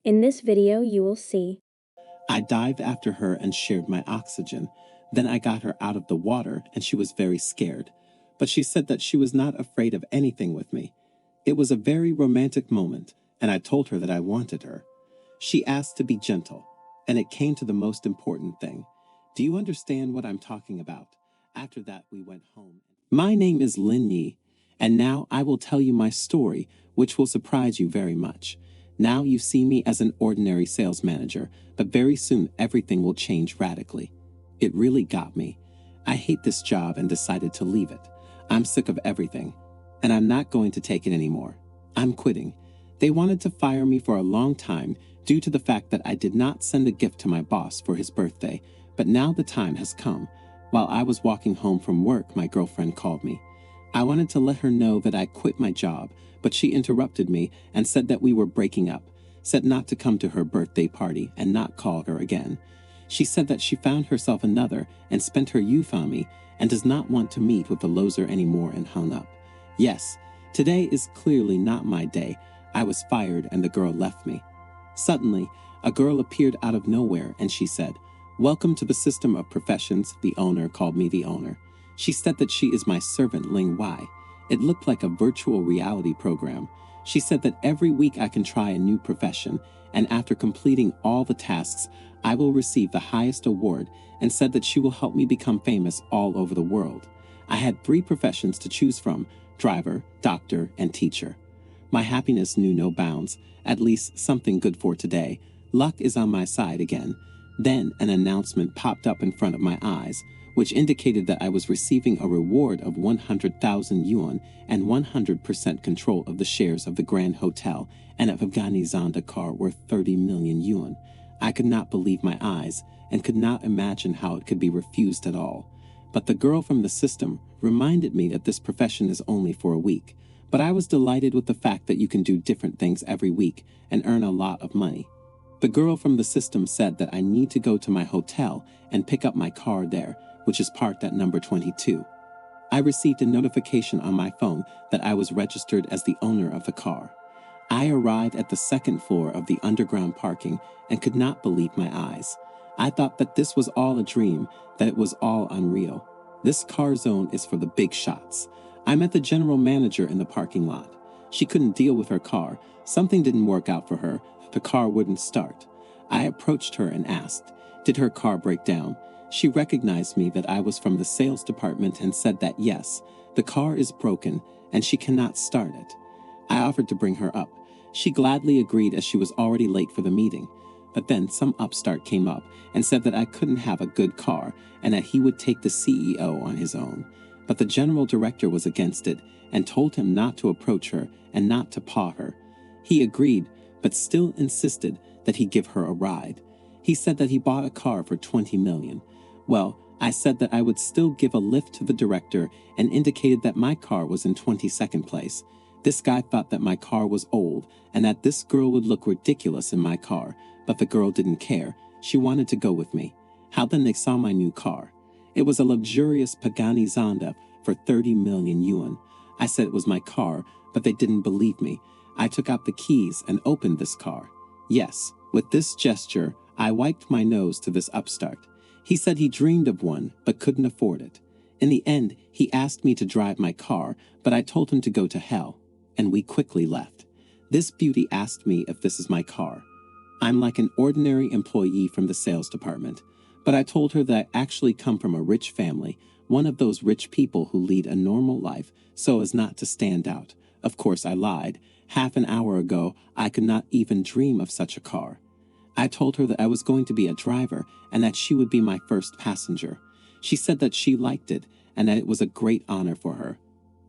In this video, you will see I dived after her and shared my oxygen. Then I got her out of the water and she was very scared. But she said that she was not afraid of anything with me. It was a very romantic moment, and I told her that I wanted her. She asked to be gentle, and it came to the most important thing. Do you understand what I'm talking about? After that, we went home. My name is Lin Yi, and now I will tell you my story, which will surprise you very much. Now you see me as an ordinary sales manager, but very soon everything will change radically. It really got me. I hate this job and decided to leave it. I'm sick of everything, and I'm not going to take it anymore. I'm quitting. They wanted to fire me for a long time due to the fact that I did not send a gift to my boss for his birthday, but now the time has come. While I was walking home from work, my girlfriend called me. I wanted to let her know that I quit my job, but she interrupted me and said that we were breaking up, said not to come to her birthday party and not call her again. She said that she found herself another and spent her youth on me and does not want to meet with the loser anymore and hung up. Yes, today is clearly not my day. I was fired and the girl left me. Suddenly, a girl appeared out of nowhere and she said, "Welcome to the system of professions." The owner called me the owner. She said that she is my servant Ling Y. It looked like a virtual reality program. She said that every week I can try a new profession, and after completing all the tasks, I will receive the highest award, and said that she will help me become famous all over the world. I had 3 professions to choose from: driver, doctor, and teacher. My happiness knew no bounds, at least something good for today. Luck is on my side again. Then an announcement popped up in front of my eyes, which indicated that I was receiving a reward of 100,000 yuan and 100% control of the shares of the Grand Hotel and of Afghani Zonda car worth 30 million yuan. I could not believe my eyes and could not imagine how it could be refused at all. But the girl from the system reminded me that this profession is only for a week. But I was delighted with the fact that you can do different things every week and earn a lot of money. The girl from the system said that I need to go to my hotel and pick up my car there, which is parked at number 22. I received a notification on my phone that I was registered as the owner of the car. I arrived at the 2nd floor of the underground parking and could not believe my eyes. I thought that this was all a dream, that it was all unreal. This car zone is for the big shots. I met the general manager in the parking lot. She couldn't deal with her car. Something didn't work out for her. The car wouldn't start. I approached her and asked, did her car break down? She recognized me that I was from the sales department and said that yes, the car is broken and she cannot start it. I offered to bring her up. She gladly agreed as she was already late for the meeting. But then some upstart came up and said that I couldn't have a good car and that he would take the CEO on his own. But the general director was against it and told him not to approach her and not to paw her. He agreed, but still insisted that he give her a ride. He said that he bought a car for 20 million. Well, I said that I would still give a lift to the director and indicated that my car was in 22nd place. This guy thought that my car was old and that this girl would look ridiculous in my car, but the girl didn't care. She wanted to go with me. How then they saw my new car? It was a luxurious Pagani Zonda for 30 million yuan. I said it was my car, but they didn't believe me. I took out the keys and opened this car. Yes, with this gesture, I wiped my nose to this upstart. He said he dreamed of one, but couldn't afford it. In the end, he asked me to drive my car, but I told him to go to hell, and we quickly left. This beauty asked me if this is my car. I'm like an ordinary employee from the sales department, but I told her that I actually come from a rich family, one of those rich people who lead a normal life so as not to stand out. Of course, I lied. Half an hour ago, I could not even dream of such a car. I told her that I was going to be a driver and that she would be my first passenger. She said that she liked it and that it was a great honor for her.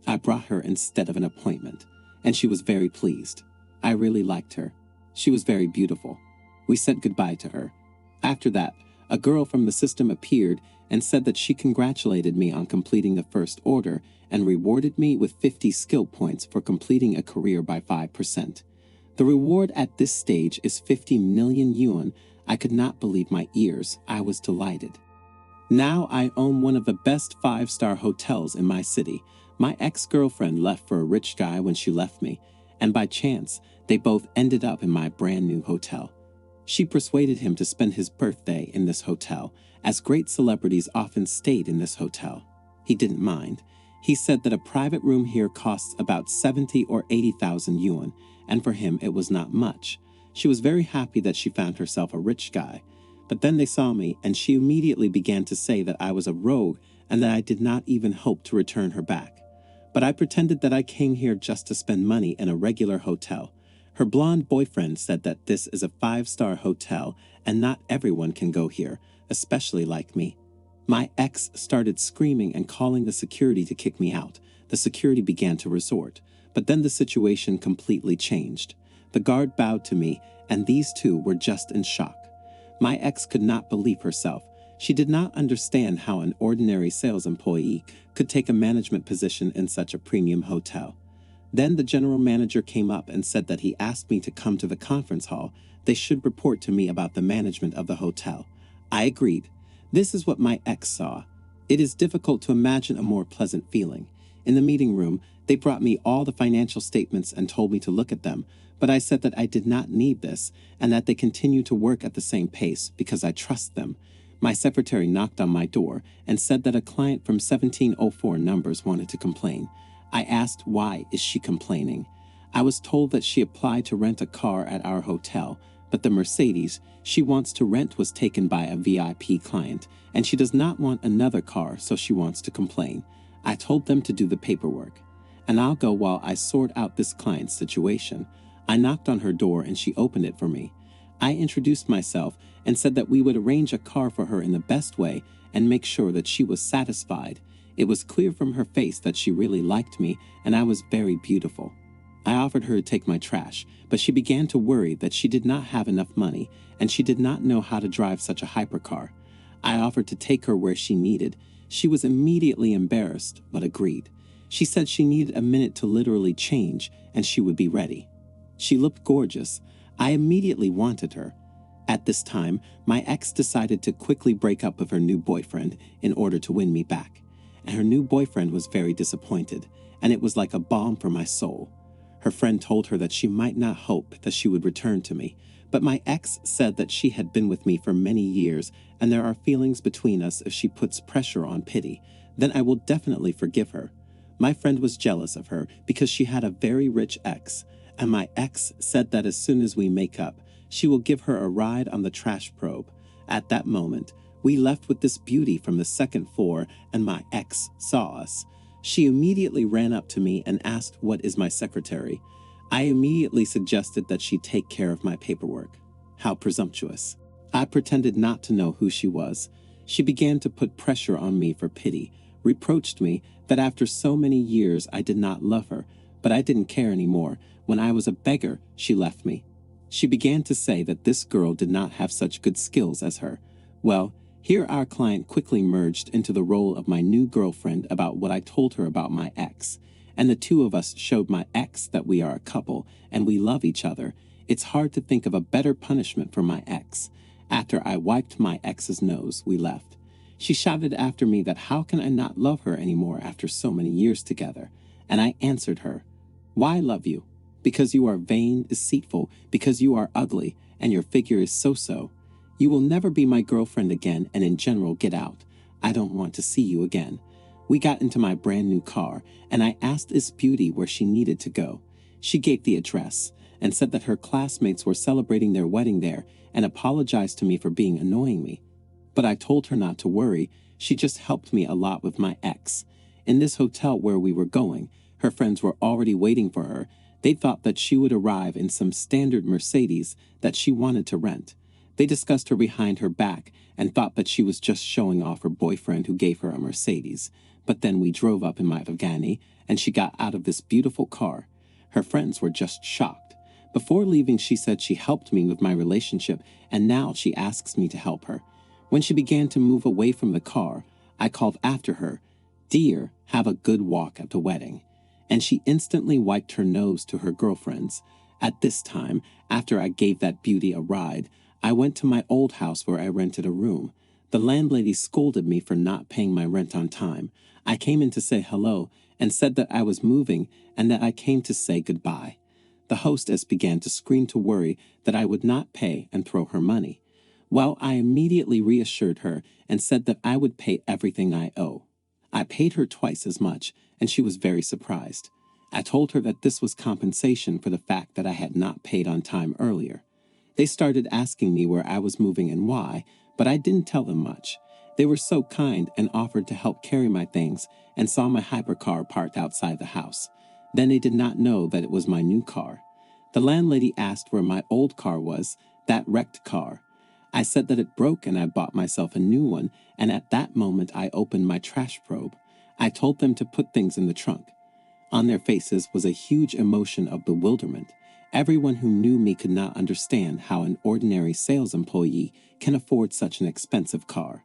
I brought her instead of an appointment, and she was very pleased. I really liked her. She was very beautiful. We said goodbye to her. After that, a girl from the system appeared and said that she congratulated me on completing the first order and rewarded me with 50 skill points for completing a career by 5%. The reward at this stage is 50 million yuan. I could not believe my ears. I was delighted. Now I own one of the best 5-star hotels in my city. My ex-girlfriend left for a rich guy when she left me, and by chance, they both ended up in my brand new hotel. She persuaded him to spend his birthday in this hotel, as great celebrities often stayed in this hotel. He didn't mind. He said that a private room here costs about 70 or 80,000 yuan, and for him it was not much. She was very happy that she found herself a rich guy. But then they saw me, and she immediately began to say that I was a rogue and that I did not even hope to return her back. But I pretended that I came here just to spend money in a regular hotel. Her blonde boyfriend said that this is a 5-star hotel and not everyone can go here, especially like me. My ex started screaming and calling the security to kick me out. The security began to resort, but then the situation completely changed. The guard bowed to me, and these two were just in shock. My ex could not believe herself. She did not understand how an ordinary sales employee could take a management position in such a premium hotel. Then the general manager came up and said that he asked me to come to the conference hall. They should report to me about the management of the hotel. I agreed. This is what my ex saw. It is difficult to imagine a more pleasant feeling. In the meeting room, they brought me all the financial statements and told me to look at them, but I said that I did not need this and that they continue to work at the same pace because I trust them. My secretary knocked on my door and said that a client from 1704 numbers wanted to complain. I asked why is she complaining. I was told that she applied to rent a car at our hotel, but the Mercedes she wants to rent was taken by a VIP client, and she does not want another car, so she wants to complain. I told them to do the paperwork, and I'll go while I sort out this client's situation. I knocked on her door and she opened it for me. I introduced myself and said that we would arrange a car for her in the best way and make sure that she was satisfied. It was clear from her face that she really liked me, and I was very beautiful. I offered her to take my trash, but she began to worry that she did not have enough money, and she did not know how to drive such a hypercar. I offered to take her where she needed. She was immediately embarrassed, but agreed. She said she needed a minute to literally change, and she would be ready. She looked gorgeous. I immediately wanted her. At this time, my ex decided to quickly break up with her new boyfriend in order to win me back. And her new boyfriend was very disappointed, and it was like a balm for my soul. Her friend told her that she might not hope that she would return to me, but my ex said that she had been with me for many years, and there are feelings between us if she puts pressure on pity. Then I will definitely forgive her. My friend was jealous of her because she had a very rich ex, and my ex said that as soon as we make up, she will give her a ride on the trash probe. At that moment, we left with this beauty from the second floor, and my ex saw us. She immediately ran up to me and asked what is my secretary. I immediately suggested that she take care of my paperwork. How presumptuous. I pretended not to know who she was. She began to put pressure on me for pity, reproached me that after so many years I did not love her, but I didn't care anymore. When I was a beggar, she left me. She began to say that this girl did not have such good skills as her. Well, here our client quickly merged into the role of my new girlfriend about what I told her about my ex, and the two of us showed my ex that we are a couple and we love each other. It's hard to think of a better punishment for my ex. After I wiped my ex's nose, we left. She shouted after me that how can I not love her anymore after so many years together? And I answered her, why love you? Because you are vain, deceitful, because you are ugly, and your figure is so-so. You will never be my girlfriend again, and in general, get out. I don't want to see you again. We got into my brand new car, and I asked this beauty where she needed to go. She gave the address, and said that her classmates were celebrating their wedding there, and apologized to me for being annoying me. But I told her not to worry. She just helped me a lot with my ex. In this hotel where we were going, her friends were already waiting for her. They thought that she would arrive in some standard Mercedes that she wanted to rent. They discussed her behind her back and thought that she was just showing off her boyfriend who gave her a Mercedes. But then we drove up in my Pagani, and she got out of this beautiful car. Her friends were just shocked. Before leaving, she said she helped me with my relationship, and now she asks me to help her. When she began to move away from the car, I called after her, "Dear, have a good walk at the wedding." And she instantly wiped her nose to her girlfriends. At this time, after I gave that beauty a ride, I went to my old house where I rented a room. The landlady scolded me for not paying my rent on time. I came in to say hello and said that I was moving and that I came to say goodbye. The hostess began to scream to worry that I would not pay and throw her money. Well, I immediately reassured her and said that I would pay everything I owe. I paid her twice as much, and she was very surprised. I told her that this was compensation for the fact that I had not paid on time earlier. They started asking me where I was moving and why, but I didn't tell them much. They were so kind and offered to help carry my things and saw my hypercar parked outside the house. Then they did not know that it was my new car. The landlady asked where my old car was, that wrecked car. I said that it broke and I bought myself a new one, and at that moment I opened my trash probe. I told them to put things in the trunk. On their faces was a huge emotion of bewilderment. Everyone who knew me could not understand how an ordinary sales employee can afford such an expensive car.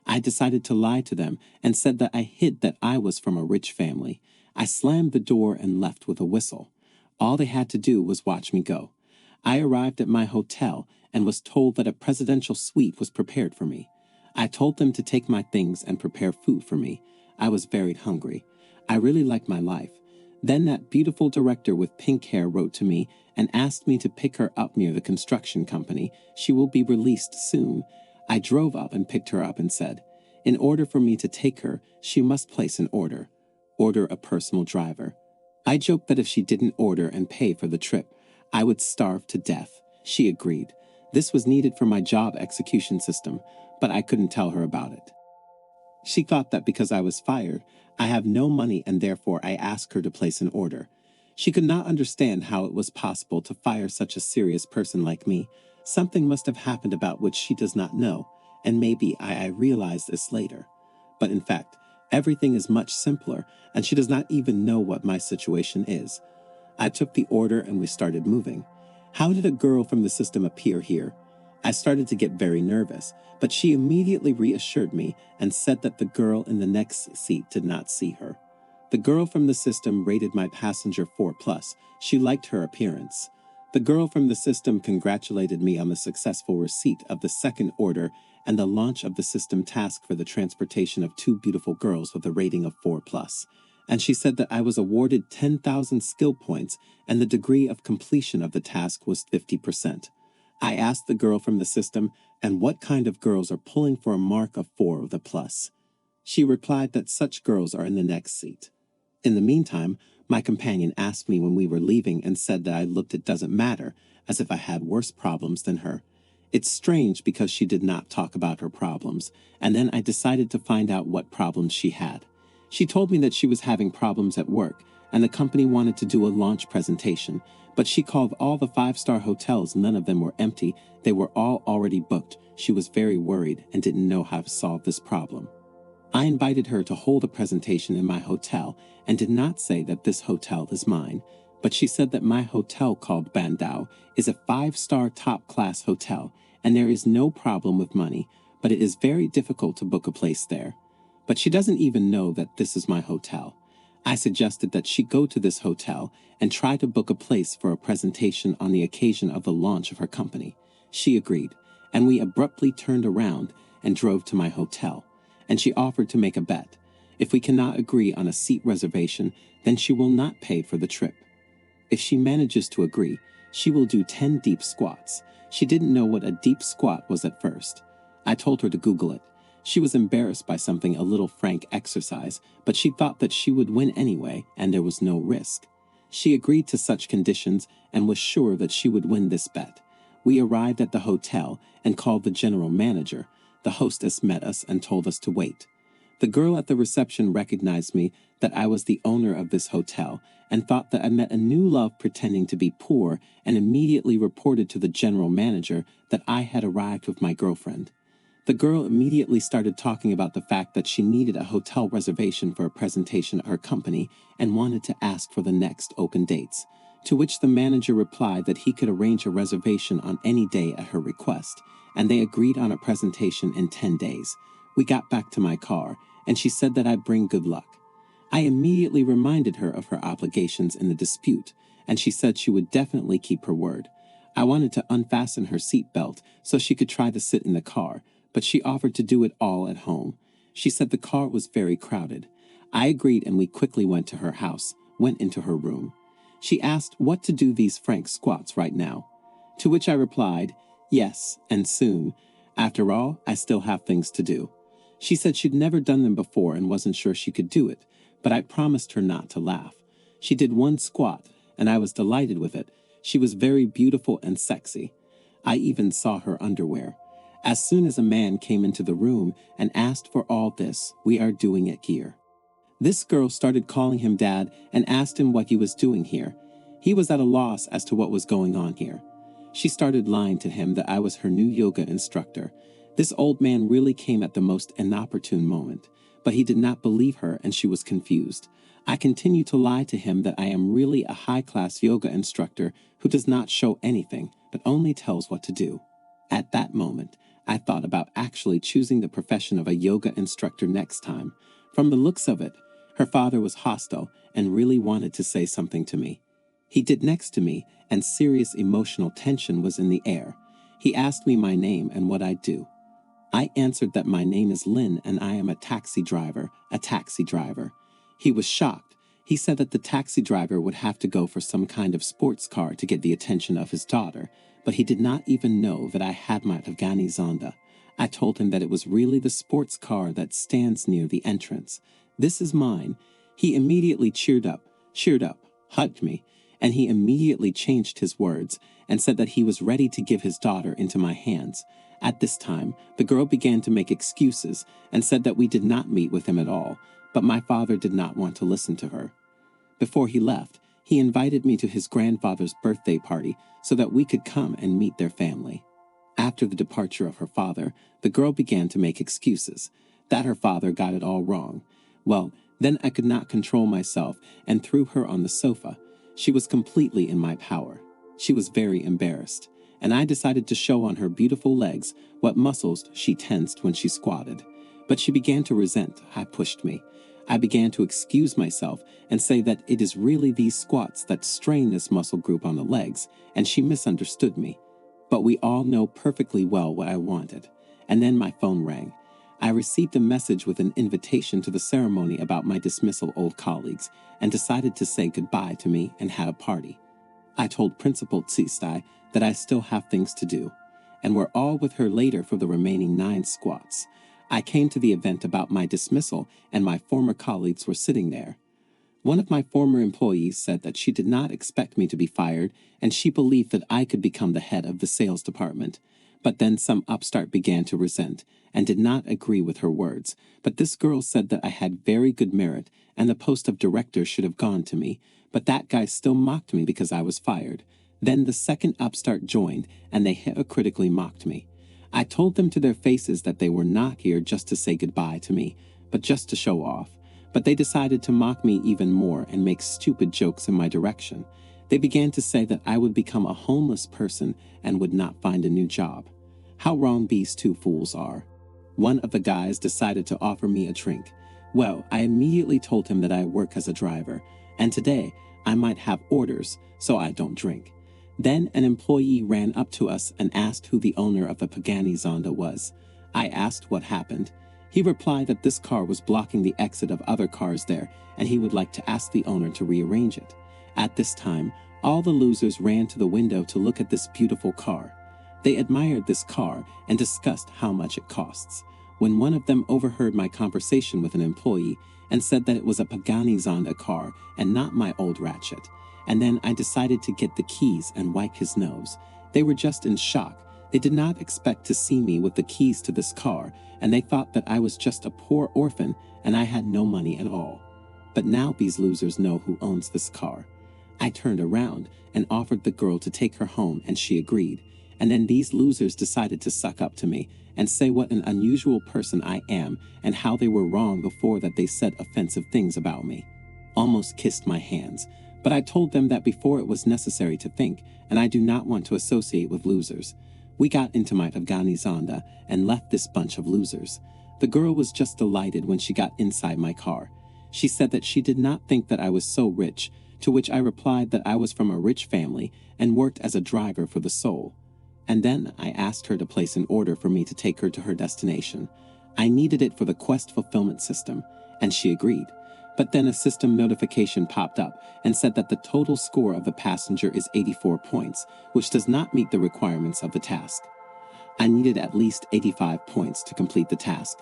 I decided to lie to them and said that I hid that I was from a rich family. I slammed the door and left with a whistle. All they had to do was watch me go. I arrived at my hotel and was told that a presidential suite was prepared for me. I told them to take my things and prepare food for me. I was very hungry. I really liked my life. Then that beautiful director with pink hair wrote to me and asked me to pick her up near the construction company. She will be released soon. I drove up and picked her up and said, in order for me to take her, she must place an order. Order a personal driver. I joked that if she didn't order and pay for the trip, I would starve to death. She agreed. This was needed for my job execution system, but I couldn't tell her about it. She thought that because I was fired, I have no money and therefore I asked her to place an order. She could not understand how it was possible to fire such a serious person like me. Something must have happened about which she does not know, and maybe I realized this later. But in fact, everything is much simpler, and she does not even know what my situation is. I took the order and we started moving. How did a girl from the system appear here? I started to get very nervous, but she immediately reassured me and said that the girl in the next seat did not see her. The girl from the system rated my passenger 4+. She liked her appearance. The girl from the system congratulated me on the successful receipt of the second order and the launch of the system task for the transportation of two beautiful girls with a rating of 4+. And she said that I was awarded 10,000 skill points and the degree of completion of the task was 50%. I asked the girl from the system, and what kind of girls are pulling for a mark of 4 with a plus? She replied that such girls are in the next seat. In the meantime, my companion asked me when we were leaving and said that I looked it doesn't matter, as if I had worse problems than her. It's strange because she did not talk about her problems, and then I decided to find out what problems she had. She told me that she was having problems at work, and the company wanted to do a launch presentation, but she called all the 5-star hotels. None of them were empty. They were all already booked. She was very worried and didn't know how to solve this problem. I invited her to hold a presentation in my hotel and did not say that this hotel is mine, but she said that my hotel called Bandao is a 5-star top-class hotel and there is no problem with money, but it is very difficult to book a place there. But she doesn't even know that this is my hotel. I suggested that she go to this hotel and try to book a place for a presentation on the occasion of the launch of her company. She agreed, and we abruptly turned around and drove to my hotel, and she offered to make a bet. If we cannot agree on a seat reservation, then she will not pay for the trip. If she manages to agree, she will do 10 deep squats. She didn't know what a deep squat was at first. I told her to Google it. She was embarrassed by something a little frank exercise, but she thought that she would win anyway, and there was no risk. She agreed to such conditions and was sure that she would win this bet. We arrived at the hotel and called the general manager. The hostess met us and told us to wait. The girl at the reception recognized me, that I was the owner of this hotel, and thought that I met a new love pretending to be poor, and immediately reported to the general manager that I had arrived with my girlfriend. The girl immediately started talking about the fact that she needed a hotel reservation for a presentation at her company and wanted to ask for the next open dates, to which the manager replied that he could arrange a reservation on any day at her request, and they agreed on a presentation in 10 days. We got back to my car, and she said that I'd bring good luck. I immediately reminded her of her obligations in the dispute, and she said she would definitely keep her word. I wanted to unfasten her seatbelt so she could try to sit in the car, but she offered to do it all at home. She said the car was very crowded. I agreed and we quickly went to her house, went into her room. She asked what to do these frank squats right now. To which I replied, yes, and soon. After all, I still have things to do. She said she'd never done them before and wasn't sure she could do it, but I promised her not to laugh. She did one squat, and I was delighted with it. She was very beautiful and sexy. I even saw her underwear. As soon as a man came into the room and asked for all this, we are doing it gear. This girl started calling him dad and asked him what he was doing here. He was at a loss as to what was going on here. She started lying to him that I was her new yoga instructor. This old man really came at the most inopportune moment, but he did not believe her and she was confused. I continued to lie to him that I am really a high-class yoga instructor who does not show anything, but only tells what to do. At that moment, I thought about actually choosing the profession of a yoga instructor next time. From the looks of it, her father was hostile and really wanted to say something to me. He did next to me, and serious emotional tension was in the air. He asked me my name and what I'd do. I answered that my name is Lin and I am a taxi driver. He was shocked. He said that the taxi driver would have to go for some kind of sports car to get the attention of his daughter, but he did not even know that I had my Afghani Zonda. I told him that it was really the sports car that stands near the entrance. This is mine. He immediately cheered up, hugged me, and he immediately changed his words and said that he was ready to give his daughter into my hands. At this time, the girl began to make excuses and said that we did not meet with him at all, but my father did not want to listen to her. Before he left, he invited me to his grandfather's birthday party so that we could come and meet their family. After the departure of her father, the girl began to make excuses, that her father got it all wrong. Well, then I could not control myself and threw her on the sofa. She was completely in my power. She was very embarrassed, and I decided to show on her beautiful legs what muscles she tensed when she squatted. But she began to resent. I pushed me. I began to excuse myself and say that it is really these squats that strain this muscle group on the legs, and she misunderstood me. But we all know perfectly well what I wanted. And then my phone rang. I received a message with an invitation to the ceremony about my dismissal old colleagues and decided to say goodbye to me and had a party. I told Principal Tsistai that I still have things to do, and we're all with her later for the remaining 9 squats. I came to the event about my dismissal and my former colleagues were sitting there. One of my former employees said that she did not expect me to be fired and she believed that I could become the head of the sales department. But then some upstart began to resent and did not agree with her words. But this girl said that I had very good merit and the post of director should have gone to me. But that guy still mocked me because I was fired. Then the second upstart joined and they hypocritically mocked me. I told them to their faces that they were not here just to say goodbye to me, but just to show off. But they decided to mock me even more and make stupid jokes in my direction. They began to say that I would become a homeless person and would not find a new job. How wrong these two fools are. One of the guys decided to offer me a drink. Well, I immediately told him that I work as a driver, and today I might have orders, so I don't drink. Then an employee ran up to us and asked who the owner of the Pagani Zonda was. I asked what happened. He replied that this car was blocking the exit of other cars there, and he would like to ask the owner to rearrange it. At this time, all the losers ran to the window to look at this beautiful car. They admired this car and discussed how much it costs, when one of them overheard my conversation with an employee and said that it was a Pagani Zonda car and not my old ratchet. And then I decided to get the keys and wipe his nose. They were just in shock. They did not expect to see me with the keys to this car, and they thought that I was just a poor orphan and I had no money at all. But now these losers know who owns this car. I turned around and offered the girl to take her home and she agreed. And then these losers decided to suck up to me and say what an unusual person I am and how they were wrong before that they said offensive things about me. Almost kissed my hands. But I told them that before it was necessary to think, and I do not want to associate with losers. We got into my Afghani Zonda and left this bunch of losers. The girl was just delighted when she got inside my car. She said that she did not think that I was so rich, to which I replied that I was from a rich family and worked as a driver for the Soul. And then I asked her to place an order for me to take her to her destination. I needed it for the quest fulfillment system, and she agreed. But then a system notification popped up and said that the total score of the passenger is 84 points, which does not meet the requirements of the task. I needed at least 85 points to complete the task.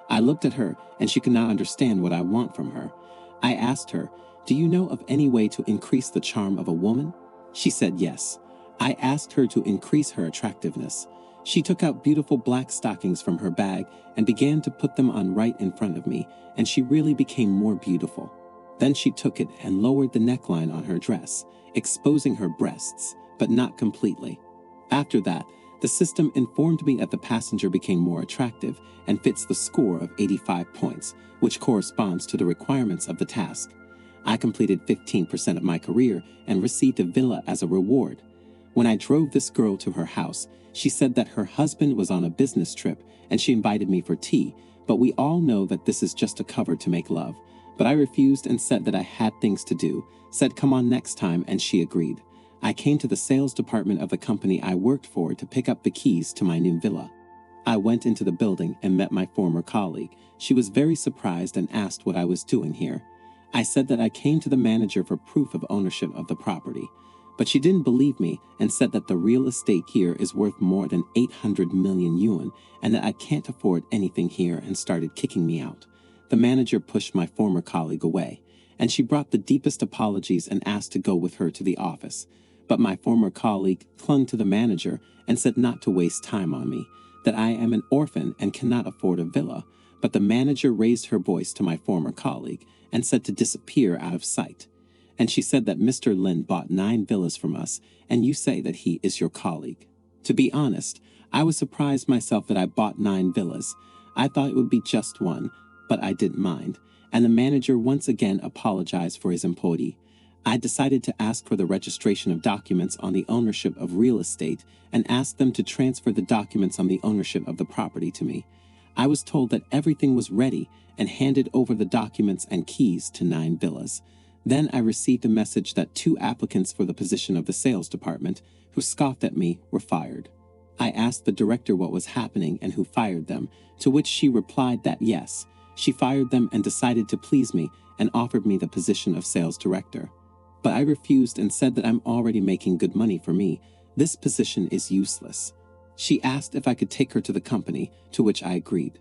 I looked at her and she could not understand what I want from her. I asked her, "Do you know of any way to increase the charm of a woman?" She said yes. I asked her to increase her attractiveness. She took out beautiful black stockings from her bag and began to put them on right in front of me, and she really became more beautiful. Then she took it and lowered the neckline on her dress, exposing her breasts, but not completely. After that, the system informed me that the passenger became more attractive and fits the score of 85 points, which corresponds to the requirements of the task. I completed 15% of my career and received a villa as a reward. When I drove this girl to her house, she said that her husband was on a business trip and she invited me for tea, but we all know that this is just a cover to make love. But I refused and said that I had things to do, said come on next time, and she agreed. I came to the sales department of the company I worked for to pick up the keys to my new villa. I went into the building and met my former colleague. She was very surprised and asked what I was doing here. I said that I came to the manager for proof of ownership of the property. But she didn't believe me and said that the real estate here is worth more than 800 million yuan and that I can't afford anything here, and started kicking me out. The manager pushed my former colleague away, and she brought the deepest apologies and asked to go with her to the office. But my former colleague clung to the manager and said not to waste time on me, that I am an orphan and cannot afford a villa. But the manager raised her voice to my former colleague and said to disappear out of sight. And she said that Mr. Lin bought 9 villas from us, and you say that he is your colleague. To be honest, I was surprised myself that I bought 9 villas. I thought it would be just one, but I didn't mind, and the manager once again apologized for his employee. I decided to ask for the registration of documents on the ownership of real estate and asked them to transfer the documents on the ownership of the property to me. I was told that everything was ready and handed over the documents and keys to 9 villas. Then I received a message that 2 applicants for the position of the sales department, who scoffed at me, were fired. I asked the director what was happening and who fired them, to which she replied that yes, she fired them and decided to please me and offered me the position of sales director. But I refused and said that I'm already making good money for me. This position is useless. She asked if I could take her to the company, to which I agreed.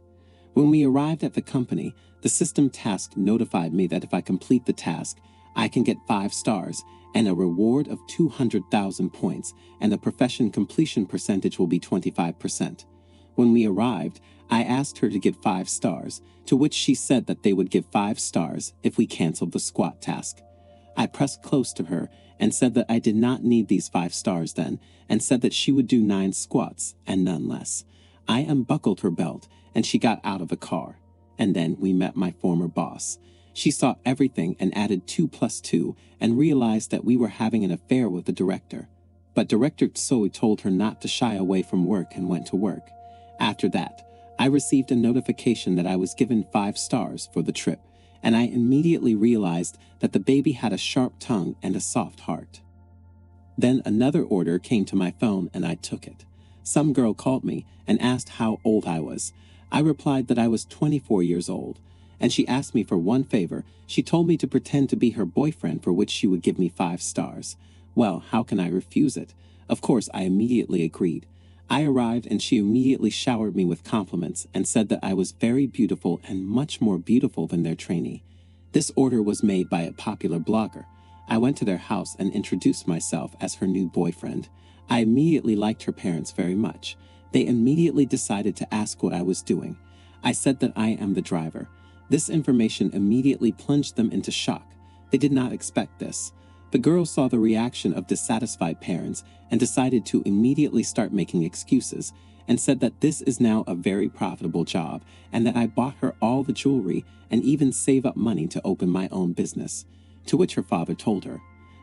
When we arrived at the company, the system task notified me that if I complete the task, I can get 5 stars and a reward of 200,000 points, and the profession completion percentage will be 25%. When we arrived, I asked her to give 5 stars, to which she said that they would give 5 stars if we canceled the squat task. I pressed close to her and said that I did not need these 5 stars then, and said that she would do 9 squats and none less. I unbuckled her belt and she got out of the car. And then we met my former boss. She saw everything and added 2 plus 2 and realized that we were having an affair with the director. But Director Tsoi told her not to shy away from work and went to work. After that, I received a notification that I was given 5 stars for the trip, and I immediately realized that the baby had a sharp tongue and a soft heart. Then another order came to my phone and I took it. Some girl called me and asked how old I was. I replied that I was 24 years old, and she asked me for one favor. She told me to pretend to be her boyfriend, for which she would give me 5 stars. Well, how can I refuse it? Of course, I immediately agreed. I arrived and she immediately showered me with compliments and said that I was very beautiful and much more beautiful than their trainee. This order was made by a popular blogger. I went to their house and introduced myself as her new boyfriend. I immediately liked her parents very much. They immediately decided to ask what I was doing. I said that I am the driver. This information immediately plunged them into shock. They did not expect this. The girl saw the reaction of dissatisfied parents and decided to immediately start making excuses, and said that this is now a very profitable job and that I bought her all the jewelry and even save up money to open my own business. To which her father told her,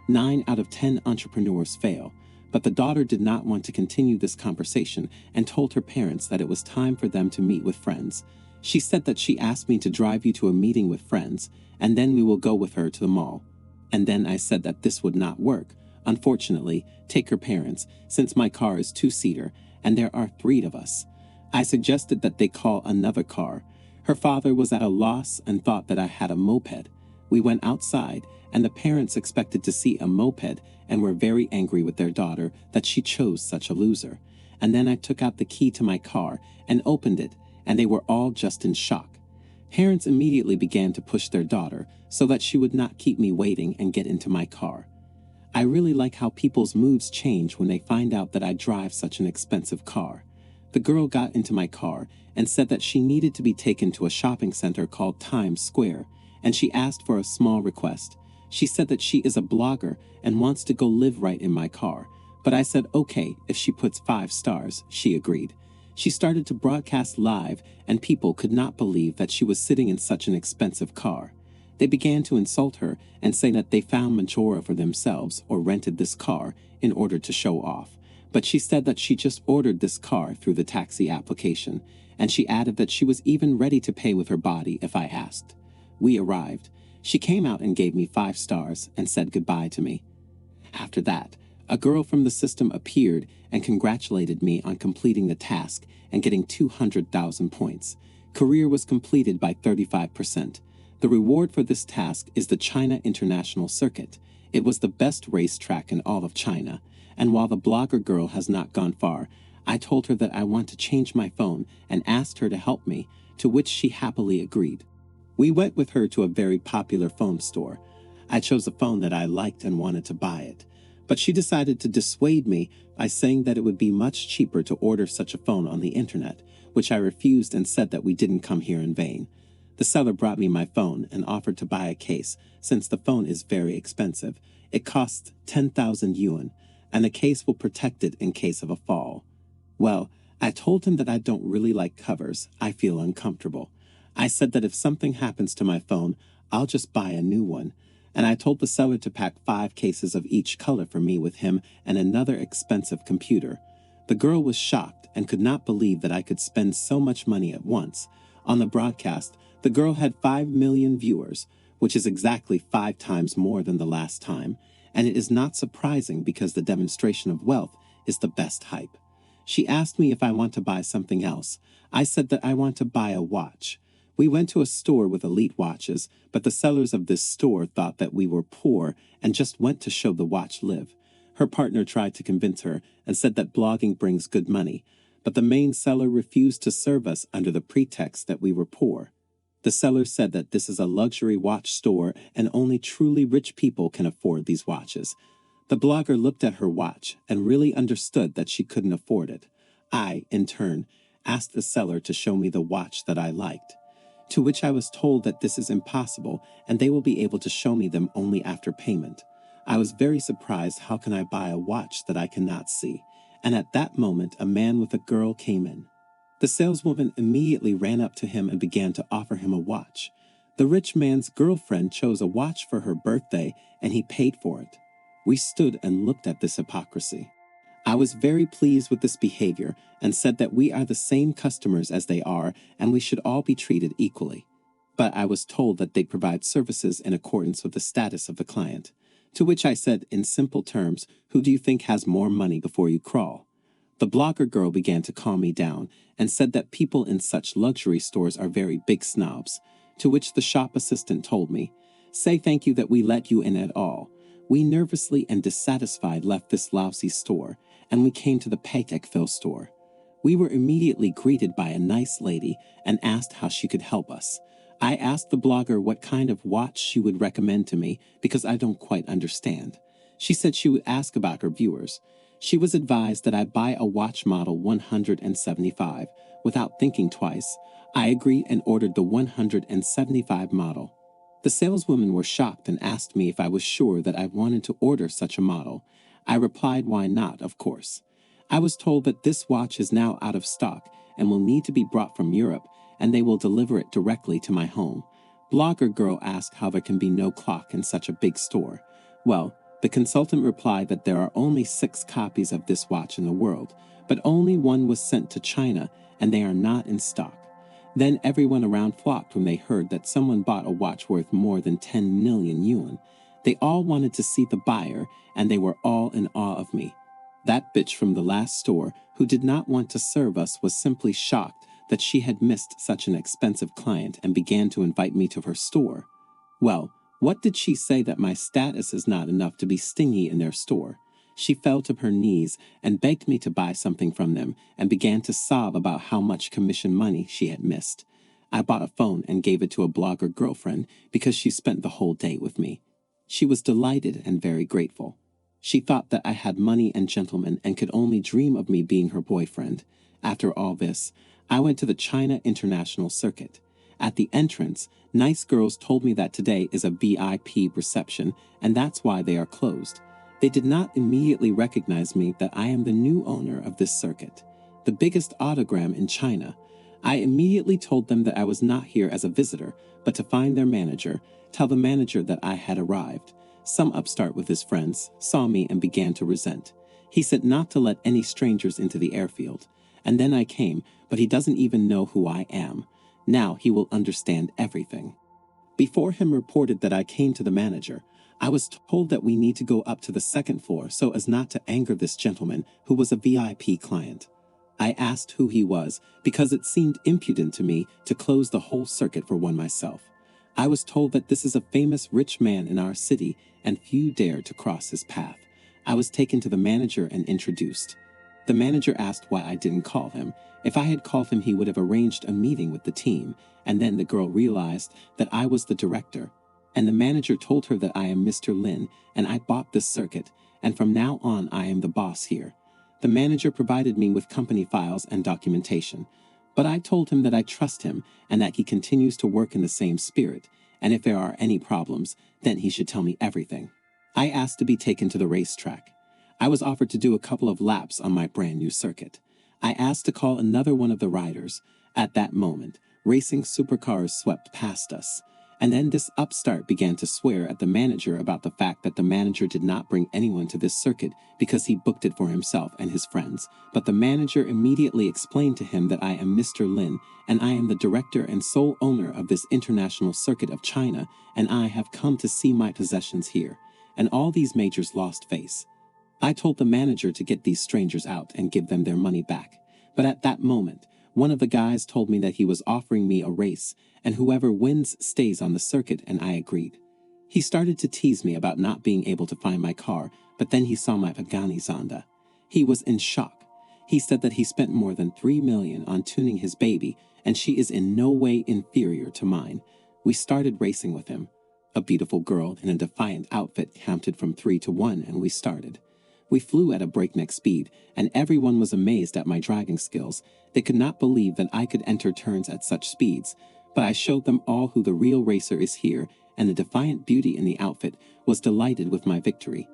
9 out of 10 entrepreneurs fail. But the daughter did not want to continue this conversation and told her parents that it was time for them to meet with friends. She said that she asked me to drive you to a meeting with friends, and then we will go with her to the mall. And then I said that this would not work. Unfortunately, take her parents, since my car is 2-seater and there are 3 of us. I suggested that they call another car. Her father was at a loss and thought that I had a moped. We went outside, and the parents expected to see a moped and were very angry with their daughter that she chose such a loser. And then I took out the key to my car and opened it, and they were all just in shock. Parents immediately began to push their daughter so that she would not keep me waiting and get into my car. I really like how people's moods change when they find out that I drive such an expensive car. The girl got into my car and said that she needed to be taken to a shopping center called Times Square, and she asked for a small request. She said that she is a blogger and wants to go live right in my car, but I said okay if she puts 5 stars. She agreed. She started to broadcast live, and people could not believe that she was sitting in such an expensive car. They began to insult her and say that they found Manhwa for themselves or rented this car in order to show off. But she said that she just ordered this car through the taxi application, and she added that she was even ready to pay with her body if I asked. We arrived. She came out and gave me 5 stars and said goodbye to me. After that, a girl from the system appeared and congratulated me on completing the task and getting 200,000 points. Career was completed by 35%. The reward for this task is the China International Circuit. It was the best racetrack in all of China, and while the blogger girl has not gone far, I told her that I want to change my phone and asked her to help me, to which she happily agreed. We went with her to a very popular phone store. I chose a phone that I liked and wanted to buy it, but she decided to dissuade me by saying that it would be much cheaper to order such a phone on the internet, which I refused and said that we didn't come here in vain. The seller brought me my phone and offered to buy a case since the phone is very expensive. It costs 10,000 yuan, and the case will protect it in case of a fall. Well, I told him that I don't really like covers. I feel uncomfortable. I said that if something happens to my phone, I'll just buy a new one. And I told the seller to pack 5 cases of each color for me with him and another expensive computer. The girl was shocked and could not believe that I could spend so much money at once. On the broadcast, the girl had 5 million viewers, which is exactly 5 times more than the last time, and it is not surprising because the demonstration of wealth is the best hype. She asked me if I want to buy something else. I said that I want to buy a watch. We went to a store with elite watches, but the sellers of this store thought that we were poor and just went to show the watch live. Her partner tried to convince her and said that blogging brings good money, but the main seller refused to serve us under the pretext that we were poor. The seller said that this is a luxury watch store and only truly rich people can afford these watches. The blogger looked at her watch and really understood that she couldn't afford it. I, in turn, asked the seller to show me the watch that I liked, to which I was told that this is impossible and they will be able to show me them only after payment. I was very surprised. How can I buy a watch that I cannot see? And at that moment, a man with a girl came in. The saleswoman immediately ran up to him and began to offer him a watch. The rich man's girlfriend chose a watch for her birthday and he paid for it. We stood and looked at this hypocrisy. I was very pleased with this behavior and said that we are the same customers as they are and we should all be treated equally. But I was told that they provide services in accordance with the status of the client. To which I said in simple terms, who do you think has more money before you crawl? The blogger girl began to calm me down and said that people in such luxury stores are very big snobs, to which the shop assistant told me, "Say thank you that we let you in at all." We nervously and dissatisfied left this lousy store, and we came to the Patekville store. We were immediately greeted by a nice lady and asked how she could help us. I asked the blogger what kind of watch she would recommend to me because I don't quite understand. She said she would ask about her viewers. She was advised that I buy a watch model 175. Without thinking twice, I agreed and ordered the 175 model. The saleswomen were shocked and asked me if I was sure that I wanted to order such a model. I replied, why not, of course. I was told that this watch is now out of stock and will need to be brought from Europe, and they will deliver it directly to my home. Blogger girl asked how there can be no clock in such a big store. Well, the consultant replied that there are only 6 copies of this watch in the world, but only one was sent to China, and they are not in stock. Then everyone around flocked when they heard that someone bought a watch worth more than 10 million yuan. They all wanted to see the buyer, and they were all in awe of me. That bitch from the last store, who did not want to serve us, was simply shocked that she had missed such an expensive client and began to invite me to her store. Well, What did she say that my status is not enough to be stingy in their store? She fell to her knees and begged me to buy something from them and began to sob about how much commission money she had missed. I bought a phone and gave it to a blogger girlfriend because she spent the whole day with me. She was delighted and very grateful. She thought that I had money and gentlemen and could only dream of me being her boyfriend. After all this, I went to the China International Circuit. At the entrance, nice girls told me that today is a VIP reception and that's why they are closed. They did not immediately recognize me that I am the new owner of this circuit, the biggest autogram in China. I immediately told them that I was not here as a visitor, but to find their manager, tell the manager that I had arrived. Some upstart with his friends saw me and began to resent. He said not to let any strangers into the airfield. And then I came, but he doesn't even know who I am. Now he will understand everything. Before him reported that I came to the manager, I was told that we need to go up to the second floor so as not to anger this gentleman who was a VIP client. I asked who he was because it seemed impudent to me to close the whole circuit for one myself. I was told that this is a famous rich man in our city and few dare to cross his path. I was taken to the manager and introduced. The manager asked why I didn't call him. If I had called him, he would have arranged a meeting with the team, and then the girl realized that I was the director. And the manager told her that I am Mr. Lin, and I bought this circuit, and from now on I am the boss here. The manager provided me with company files and documentation, but I told him that I trust him and that he continues to work in the same spirit, and if there are any problems, then he should tell me everything. I asked to be taken to the racetrack. I was offered to do a couple of laps on my brand new circuit. I asked to call another one of the riders. At that moment, racing supercars swept past us. And then this upstart began to swear at the manager about the fact that the manager did not bring anyone to this circuit because he booked it for himself and his friends. But the manager immediately explained to him that I am Mr. Lin, and I am the director and sole owner of this international circuit of China, and I have come to see my possessions here. And all these majors lost face. I told the manager to get these strangers out and give them their money back. But at that moment, one of the guys told me that he was offering me a race, and whoever wins stays on the circuit, and I agreed. He started to tease me about not being able to find my car, but then he saw my Pagani Zonda. He was in shock. He said that he spent more than $3 million on tuning his baby, and she is in no way inferior to mine. We started racing with him. A beautiful girl in a defiant outfit counted from 3 to 1, and we started. We flew at a breakneck speed, and everyone was amazed at my driving skills. They could not believe that I could enter turns at such speeds, but I showed them all who the real racer is here, and the defiant beauty in the outfit was delighted with my victory.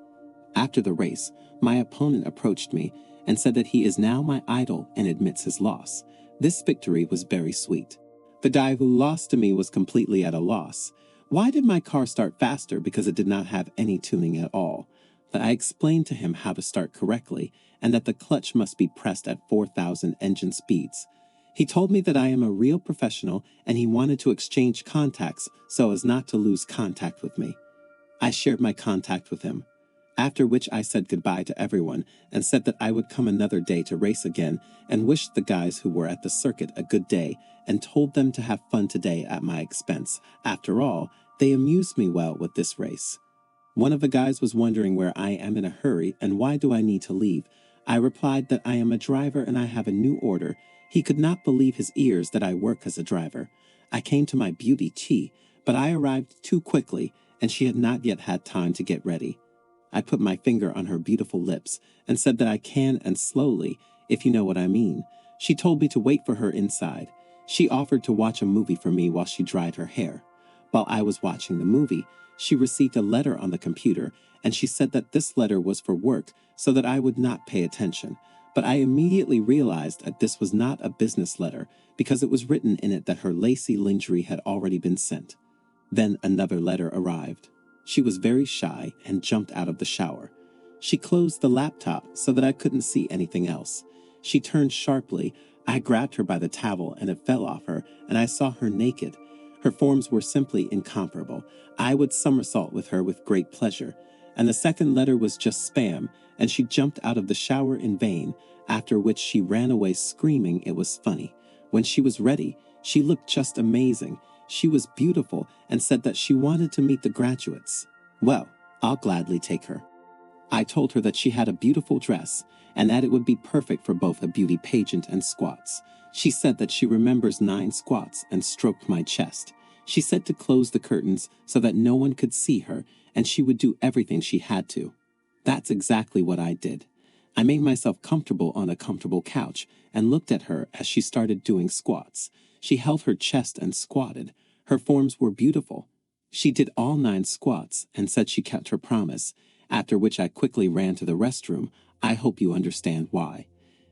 After the race, my opponent approached me and said that he is now my idol and admits his loss. This victory was very sweet. The guy who lost to me was completely at a loss. Why did my car start faster? Because it did not have any tuning at all. But I explained to him how to start correctly and that the clutch must be pressed at 4,000 engine speeds. He told me that I am a real professional and he wanted to exchange contacts so as not to lose contact with me. I shared my contact with him, after which I said goodbye to everyone and said that I would come another day to race again and wished the guys who were at the circuit a good day and told them to have fun today at my expense. After all, they amused me well with this race. One of the guys was wondering where I am in a hurry and why do I need to leave. I replied that I am a driver and I have a new order. He could not believe his ears that I work as a driver. I came to my beauty Chi, but I arrived too quickly and she had not yet had time to get ready. I put my finger on her beautiful lips and said that I can and slowly, if you know what I mean. She told me to wait for her inside. She offered to watch a movie for me while she dried her hair. While I was watching the movie, she received a letter on the computer, and she said that this letter was for work so that I would not pay attention. But I immediately realized that this was not a business letter because it was written in it that her lacy lingerie had already been sent. Then another letter arrived. She was very shy and jumped out of the shower. She closed the laptop so that I couldn't see anything else. She turned sharply. I grabbed her by the towel and it fell off her, and I saw her naked. Her forms were simply incomparable. I would somersault with her with great pleasure. And the second letter was just spam, and she jumped out of the shower in vain, after which she ran away screaming it was funny. When she was ready, she looked just amazing. She was beautiful and said that she wanted to meet the graduates. Well, I'll gladly take her. I told her that she had a beautiful dress and that it would be perfect for both a beauty pageant and squats. She said that she remembers 9 squats and stroked my chest. She said to close the curtains so that no one could see her, and she would do everything she had to. That's exactly what I did. I made myself comfortable on a comfortable couch and looked at her as she started doing squats. She held her chest and squatted. Her forms were beautiful. She did all 9 squats and said she kept her promise, after which I quickly ran to the restroom. I hope you understand why.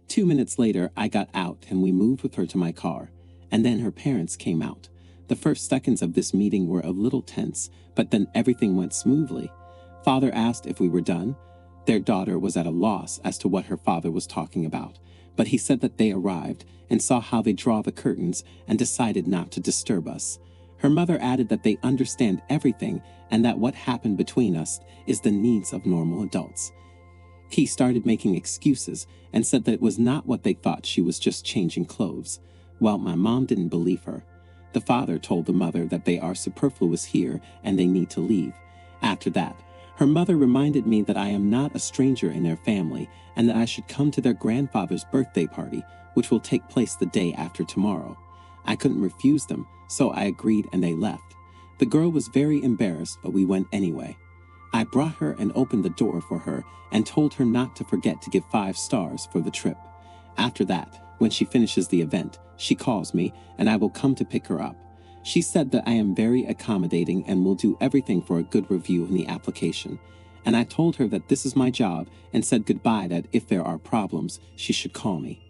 2 minutes later, I got out and we moved with her to my car, and then her parents came out. The first seconds of this meeting were a little tense, but then everything went smoothly. Father asked if we were done. Their daughter was at a loss as to what her father was talking about, but he said that they arrived and saw how they draw the curtains and decided not to disturb us. Her mother added that they understand everything and that what happened between us is the needs of normal adults. He started making excuses and said that it was not what they thought, she was just changing clothes. Well, my mom didn't believe her. The father told the mother that they are superfluous here and they need to leave. After that, her mother reminded me that I am not a stranger in their family and that I should come to their grandfather's birthday party, which will take place the day after tomorrow. I couldn't refuse them, so I agreed and they left. The girl was very embarrassed, but we went anyway. I brought her and opened the door for her and told her not to forget to give 5 stars for the trip. After that, when she finishes the event, she calls me and I will come to pick her up. She said that I am very accommodating and will do everything for a good review in the application. And I told her that this is my job and said goodbye, that if there are problems, she should call me.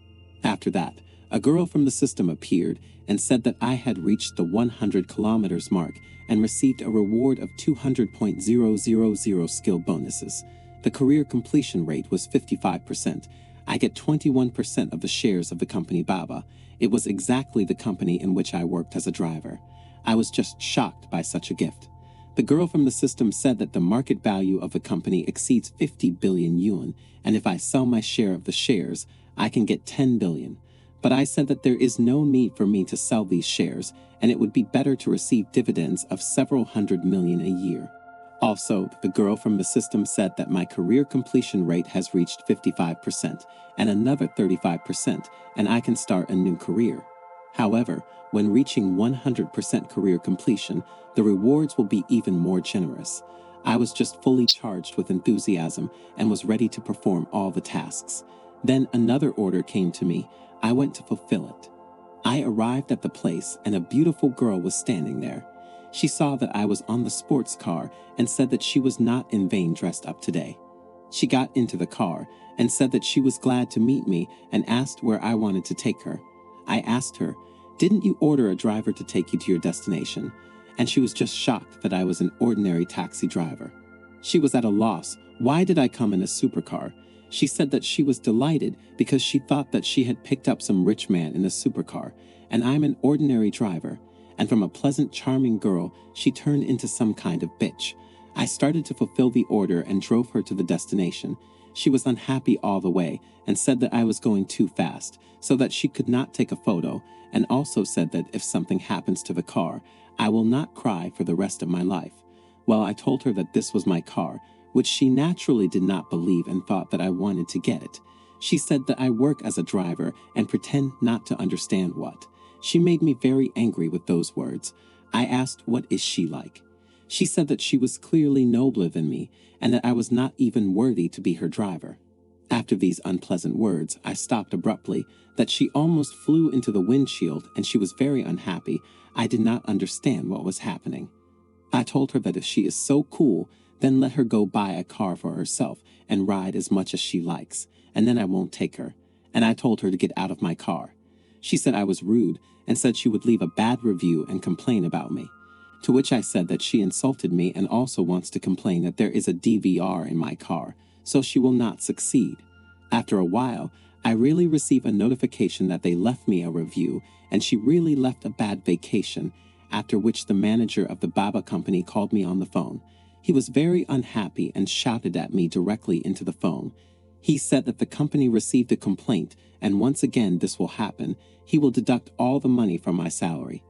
After that, a girl from the system appeared and said that I had reached the 100 kilometers mark and received a reward of 200.000 skill bonuses. The career completion rate was 55%. I get 21% of the shares of the company Baba. It was exactly the company in which I worked as a driver. I was just shocked by such a gift. The girl from the system said that the market value of the company exceeds 50 billion yuan, and if I sell my share of the shares, I can get 10 billion. But I said that there is no need for me to sell these shares, and it would be better to receive dividends of several hundred million a year. Also, the girl from the system said that my career completion rate has reached 55% and another 35%, and I can start a new career. However, when reaching 100% career completion, the rewards will be even more generous. I was just fully charged with enthusiasm and was ready to perform all the tasks. Then another order came to me. I went to fulfill it. I arrived at the place and a beautiful girl was standing there. She saw that I was on the sports car and said that she was not in vain dressed up today. She got into the car and said that she was glad to meet me and asked where I wanted to take her. I asked her, "Didn't you order a driver to take you to your destination?" And she was just shocked that I was an ordinary taxi driver. She was at a loss. Why did I come in a supercar? She said that she was delighted because she thought that she had picked up some rich man in a supercar, and I'm an ordinary driver. And from a pleasant, charming girl, she turned into some kind of bitch. I started to fulfill the order and drove her to the destination. She was unhappy all the way and said that I was going too fast, so that she could not take a photo, and also said that if something happens to the car, I will not cry for the rest of my life. Well, I told her that this was my car, which she naturally did not believe and thought that I wanted to get it. She said that I work as a driver and pretend not to understand what. She made me very angry with those words. I asked, what is she like? She said that she was clearly nobler than me and that I was not even worthy to be her driver. After these unpleasant words, I stopped abruptly, that she almost flew into the windshield and she was very unhappy. I did not understand what was happening. I told her that if she is so cool, then let her go buy a car for herself and ride as much as she likes, and then I won't take her. And I told her to get out of my car. She said I was rude and said she would leave a bad review and complain about me. To which I said that she insulted me and also wants to complain that there is a DVR in my car, so she will not succeed. After a while, I really received a notification that they left me a review and she really left a bad vacation, after which the manager of the Baba company called me on the phone. He was very unhappy and shouted at me directly into the phone. He said that the company received a complaint and once again this will happen. He will deduct all the money from my salary.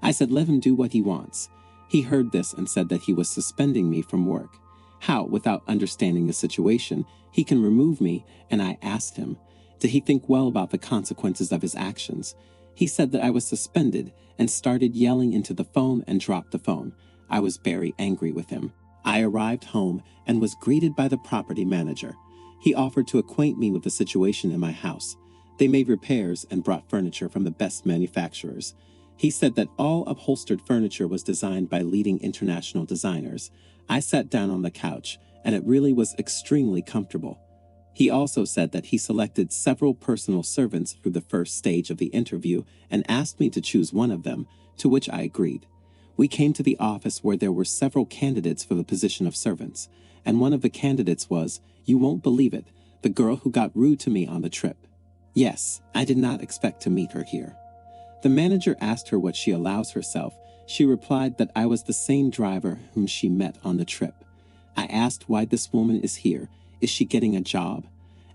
I said let him do what he wants. He heard this and said that he was suspending me from work. How, without understanding the situation, he can remove me, and I asked him, did he think well about the consequences of his actions? He said that I was suspended and started yelling into the phone and dropped the phone. I was very angry with him. I arrived home and was greeted by the property manager. He offered to acquaint me with the situation in my house. They made repairs and brought furniture from the best manufacturers. He said that all upholstered furniture was designed by leading international designers. I sat down on the couch, and it really was extremely comfortable. He also said that he selected several personal servants for the first stage of the interview and asked me to choose one of them, to which I agreed. We came to the office where there were several candidates for the position of servants, and one of the candidates was, you won't believe it, the girl who got rude to me on the trip. Yes, I did not expect to meet her here. The manager asked her what she allows herself. She replied that I was the same driver whom she met on the trip. I asked why this woman is here. Is she getting a job?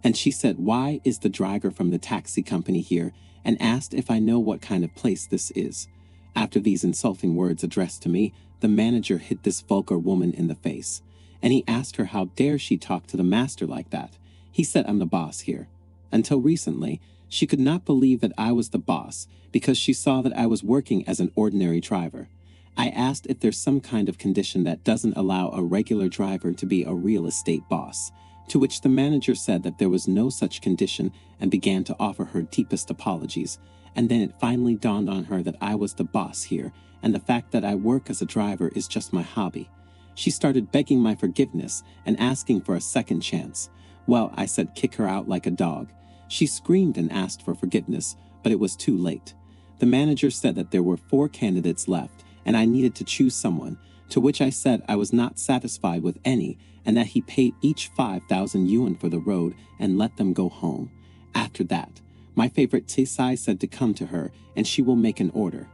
And she said, why is the driver from the taxi company here, and asked if I know what kind of place this is. After these insulting words addressed to me, the manager hit this vulgar woman in the face, and he asked her how dare she talk to the master like that. He said I'm the boss here. Until recently, she could not believe that I was the boss because she saw that I was working as an ordinary driver. I asked if there's some kind of condition that doesn't allow a regular driver to be a real estate boss, to which the manager said that there was no such condition and began to offer her deepest apologies. And then it finally dawned on her that I was the boss here, and the fact that I work as a driver is just my hobby. She started begging my forgiveness and asking for a second chance. Well, I said kick her out like a dog. She screamed and asked for forgiveness, but it was too late. The manager said that there were 4 candidates left, and I needed to choose someone, to which I said I was not satisfied with any, and that he paid each 5,000 yuan for the road and let them go home. After that, my favorite Tsai said to come to her, and she will make an order.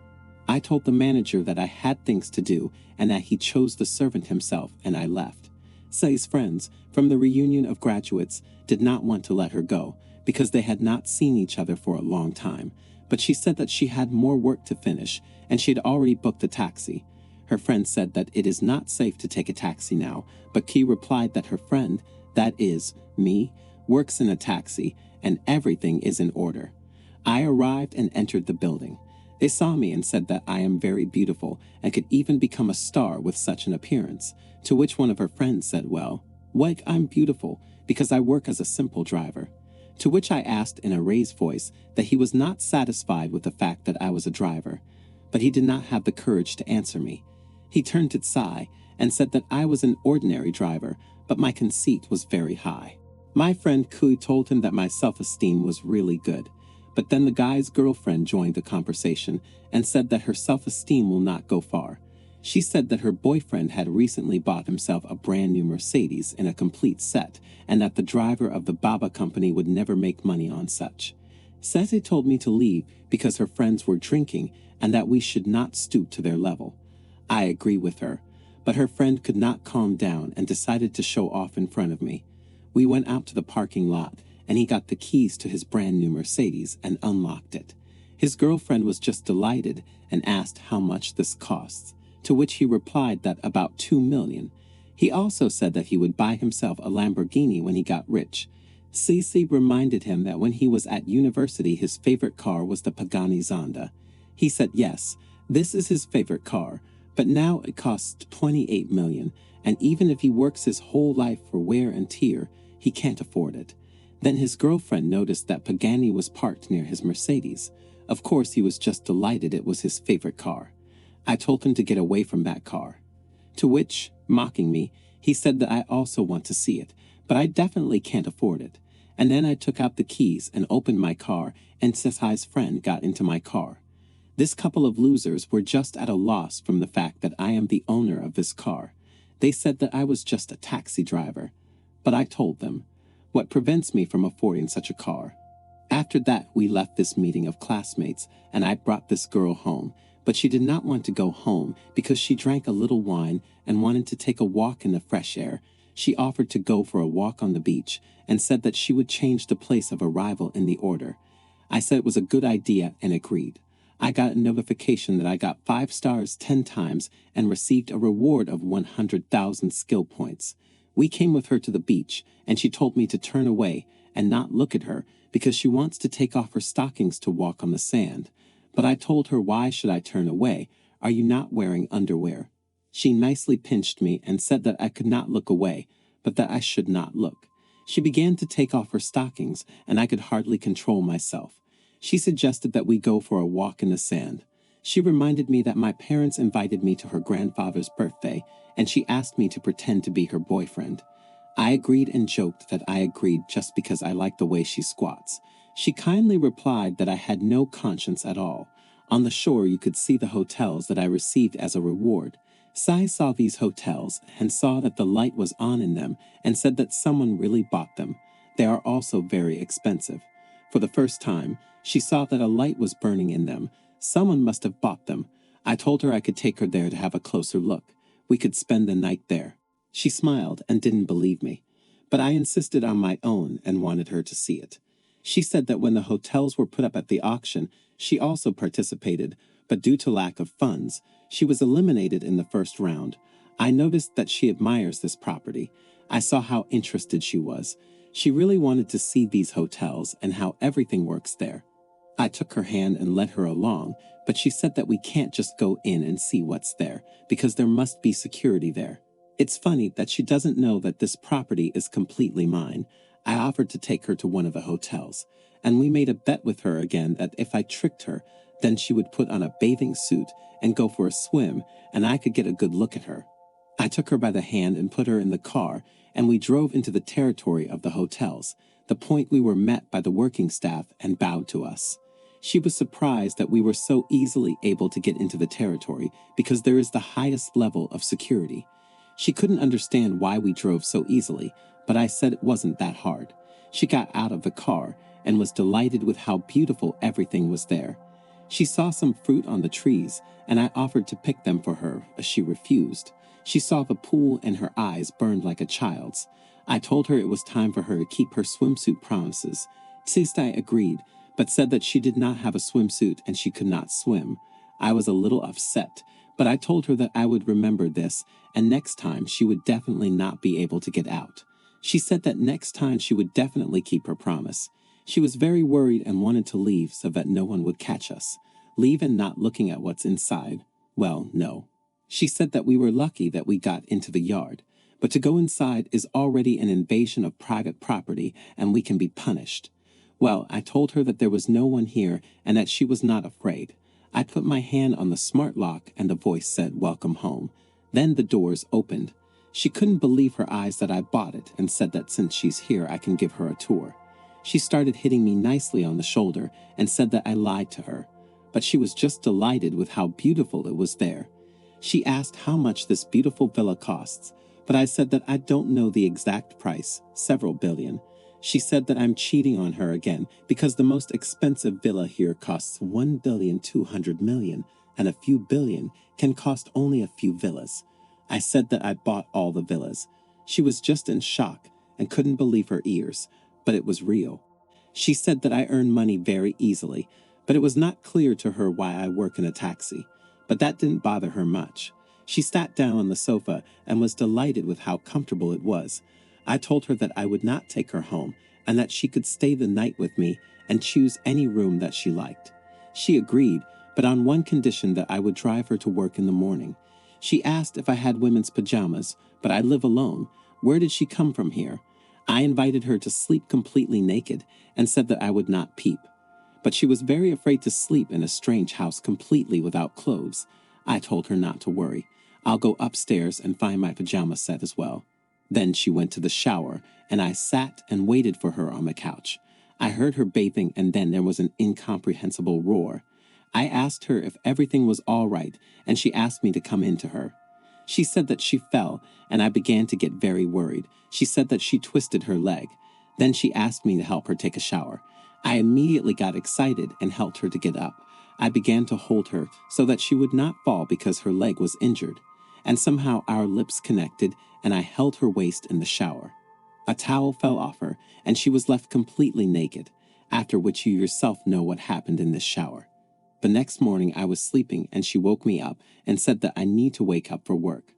I told the manager that I had things to do, and that he chose the servant himself, and I left. Tsai's friends, from the reunion of graduates, did not want to let her go, because they had not seen each other for a long time, but she said that she had more work to finish, and she had already booked a taxi. Her friend said that it is not safe to take a taxi now, but Ki replied that her friend, that is, me, works in a taxi, and everything is in order. I arrived and entered the building. They saw me and said that I am very beautiful and could even become a star with such an appearance, to which one of her friends said, well, like I'm beautiful because I work as a simple driver. To which I asked in a raised voice that he was not satisfied with the fact that I was a driver, but he did not have the courage to answer me. He turned to Tsai and said that I was an ordinary driver, but my conceit was very high. My friend Kui told him that my self-esteem was really good, but then the guy's girlfriend joined the conversation and said that her self-esteem will not go far. She said that her boyfriend had recently bought himself a brand new Mercedes in a complete set, and that the driver of the Baba company would never make money on such. Sese told me to leave because her friends were drinking and that we should not stoop to their level. I agree with her, but her friend could not calm down and decided to show off in front of me. We went out to the parking lot, and he got the keys to his brand new Mercedes and unlocked it. His girlfriend was just delighted and asked how much this costs, to which he replied that about 2 million. He also said that he would buy himself a Lamborghini when he got rich. Cece reminded him that when he was at university his favorite car was the Pagani Zonda. He said yes, this is his favorite car, but now it costs 28 million, and even if he works his whole life for wear and tear, he can't afford it. Then his girlfriend noticed that Pagani was parked near his Mercedes. Of course, he was just delighted it was his favorite car. I told him to get away from that car. To which, mocking me, he said that I also want to see it, but I definitely can't afford it. And then I took out the keys and opened my car, and Sesai's friend got into my car. This couple of losers were just at a loss from the fact that I am the owner of this car. They said that I was just a taxi driver. But I told them, what prevents me from affording such a car? After that, we left this meeting of classmates, and I brought this girl home, but she did not want to go home because she drank a little wine and wanted to take a walk in the fresh air. She offered to go for a walk on the beach and said that she would change the place of arrival in the order. I said it was a good idea and agreed. I got a notification that I got 5 stars 10 times and received a reward of 100,000 skill points. We came with her to the beach, and she told me to turn away and not look at her because she wants to take off her stockings to walk on the sand. But I told her, why should I turn away? Are you not wearing underwear? She nicely pinched me and said that I could not look away, but that I should not look. She began to take off her stockings, and I could hardly control myself. She suggested that we go for a walk in the sand. She reminded me that my parents invited me to her grandfather's birthday, and she asked me to pretend to be her boyfriend. I agreed and joked that I agreed just because I liked the way she squats. She kindly replied that I had no conscience at all. On the shore you could see the hotels that I received as a reward. Sai saw these hotels and saw that the light was on in them and said that someone really bought them. They are also very expensive. For the first time, she saw that a light was burning in them. Someone must have bought them. I told her I could take her there to have a closer look. We could spend the night there. She smiled and didn't believe me, but I insisted on my own and wanted her to see it. She said that when the hotels were put up at the auction, she also participated, but due to lack of funds, she was eliminated in the first round. I noticed that she admires this property. I saw how interested she was. She really wanted to see these hotels and how everything works there. I took her hand and led her along, but she said that we can't just go in and see what's there, because there must be security there. It's funny that she doesn't know that this property is completely mine. I offered to take her to one of the hotels, and we made a bet with her again that if I tricked her, then she would put on a bathing suit and go for a swim, and I could get a good look at her. I took her by the hand and put her in the car, and we drove into the territory of the hotels, the point we were met by the working staff and bowed to us. She was surprised that we were so easily able to get into the territory because there is the highest level of security. She couldn't understand why we drove so easily, but I said it wasn't that hard. She got out of the car and was delighted with how beautiful everything was there. She saw some fruit on the trees, and I offered to pick them for her, but she refused. She saw the pool and her eyes burned like a child's. I told her it was time for her to keep her swimsuit promises. Tsistai agreed, but said that she did not have a swimsuit and she could not swim. I was a little upset, but I told her that I would remember this, and next time she would definitely not be able to get out. She said that next time she would definitely keep her promise. She was very worried and wanted to leave so that no one would catch us. Leave and not looking at what's inside? Well, no. She said that we were lucky that we got into the yard, but to go inside is already an invasion of private property and we can be punished. Well, I told her that there was no one here and that she was not afraid. I put my hand on the smart lock and the voice said, "Welcome home." Then the doors opened. She couldn't believe her eyes that I bought it and said that since she's here, I can give her a tour. She started hitting me nicely on the shoulder and said that I lied to her, but she was just delighted with how beautiful it was there. She asked how much this beautiful villa costs, but I said that I don't know the exact price, several billion. She said that I'm cheating on her again because the most expensive villa here costs 1,200,000,000 and a few billion can cost only a few villas. I said that I bought all the villas. She was just in shock and couldn't believe her ears, but it was real. She said that I earn money very easily, but it was not clear to her why I work in a taxi. But that didn't bother her much. She sat down on the sofa and was delighted with how comfortable it was. I told her that I would not take her home and that she could stay the night with me and choose any room that she liked. She agreed, but on one condition, that I would drive her to work in the morning. She asked if I had women's pajamas, but I live alone. Where did she come from here? I invited her to sleep completely naked and said that I would not peep. But she was very afraid to sleep in a strange house completely without clothes. I told her not to worry. I'll go upstairs and find my pajama set as well. Then she went to the shower, and I sat and waited for her on the couch. I heard her bathing, and then there was an incomprehensible roar. I asked her if everything was all right, and she asked me to come in to her. She said that she fell, and I began to get very worried. She said that she twisted her leg. Then she asked me to help her take a shower. I immediately got excited and helped her to get up. I began to hold her so that she would not fall because her leg was injured. And somehow our lips connected, and I held her waist in the shower. A towel fell off her, and she was left completely naked, after which you yourself know what happened in this shower. The next morning I was sleeping and she woke me up and said that I need to wake up for work.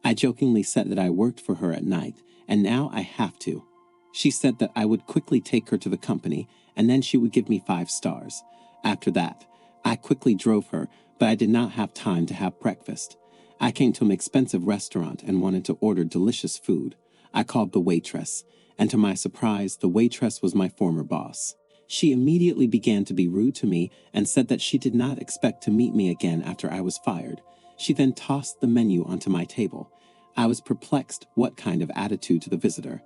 I jokingly said that I worked for her at night, and now I have to. She said that I would quickly take her to the company, and then she would give me 5 stars. After that, I quickly drove her, but I did not have time to have breakfast. I came to an expensive restaurant and wanted to order delicious food. I called the waitress, and to my surprise, the waitress was my former boss. She immediately began to be rude to me and said that she did not expect to meet me again after I was fired. She then tossed the menu onto my table. I was perplexed what kind of attitude to the visitor.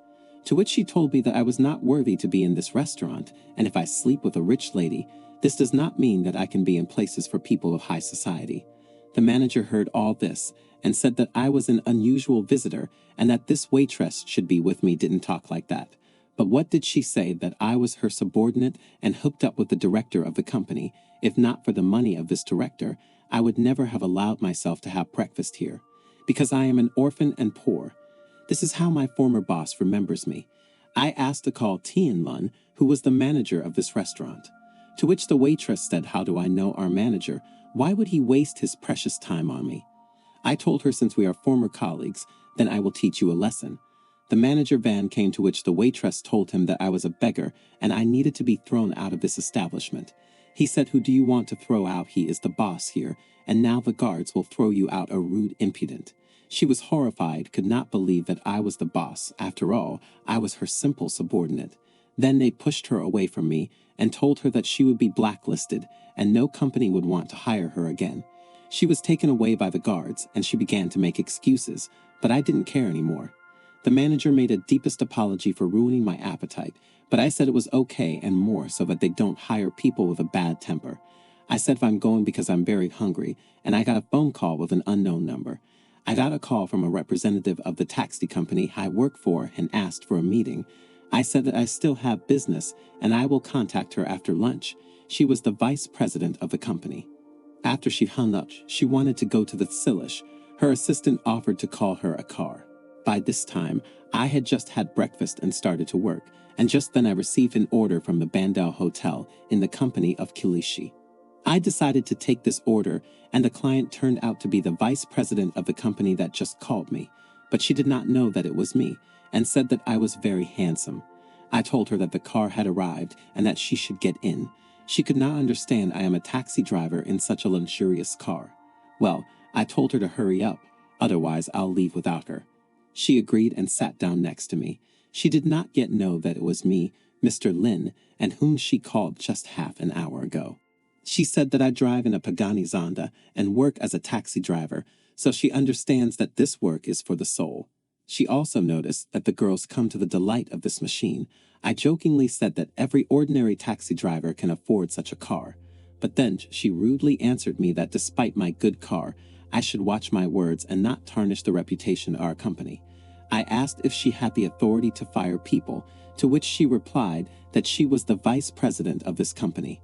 To which she told me that I was not worthy to be in this restaurant, and if I sleep with a rich lady, this does not mean that I can be in places for people of high society. The manager heard all this and said that I was an unusual visitor and that this waitress should be with me didn't talk like that. But what did she say, that I was her subordinate and hooked up with the director of the company? If not for the money of this director, I would never have allowed myself to have breakfast here. Because I am an orphan and poor. This is how my former boss remembers me. I asked to call Tien Lun, who was the manager of this restaurant. To which the waitress said, "How do I know our manager? Why would he waste his precious time on me?" I told her, since we are former colleagues, then I will teach you a lesson. The manager van came, to which the waitress told him that I was a beggar and I needed to be thrown out of this establishment. He said, "Who do you want to throw out? He is the boss here, and now the guards will throw you out, a rude impudent." She was horrified, could not believe that I was the boss. After all, I was her simple subordinate. Then they pushed her away from me and told her that she would be blacklisted and no company would want to hire her again. She was taken away by the guards and she began to make excuses, but I didn't care anymore. The manager made a deepest apology for ruining my appetite, but I said it was okay and more so that they don't hire people with a bad temper. I said if I'm going because I'm very hungry, and I got a phone call with an unknown number. I got a call from a representative of the taxi company I work for and asked for a meeting. I said that I still have business and I will contact her after lunch. She was the vice president of the company. After she hung up, she wanted to go to the Silish. Her assistant offered to call her a car. By this time, I had just had breakfast and started to work, and just then I received an order from the Bandel Hotel in the company of Kilishi. I decided to take this order, and the client turned out to be the vice president of the company that just called me, but she did not know that it was me, and said that I was very handsome. I told her that the car had arrived and that she should get in. She could not understand I am a taxi driver in such a luxurious car. Well, I told her to hurry up, otherwise I'll leave without her. She agreed and sat down next to me. She did not yet know that it was me, Mr. Lin, and whom she called just half an hour ago. She said that I drive in a Pagani Zonda and work as a taxi driver, so she understands that this work is for the soul. She also noticed that the girls come to the delight of this machine. I jokingly said that every ordinary taxi driver can afford such a car. But then she rudely answered me that despite my good car, I should watch my words and not tarnish the reputation of our company. I asked if she had the authority to fire people, to which she replied that she was the vice president of this company,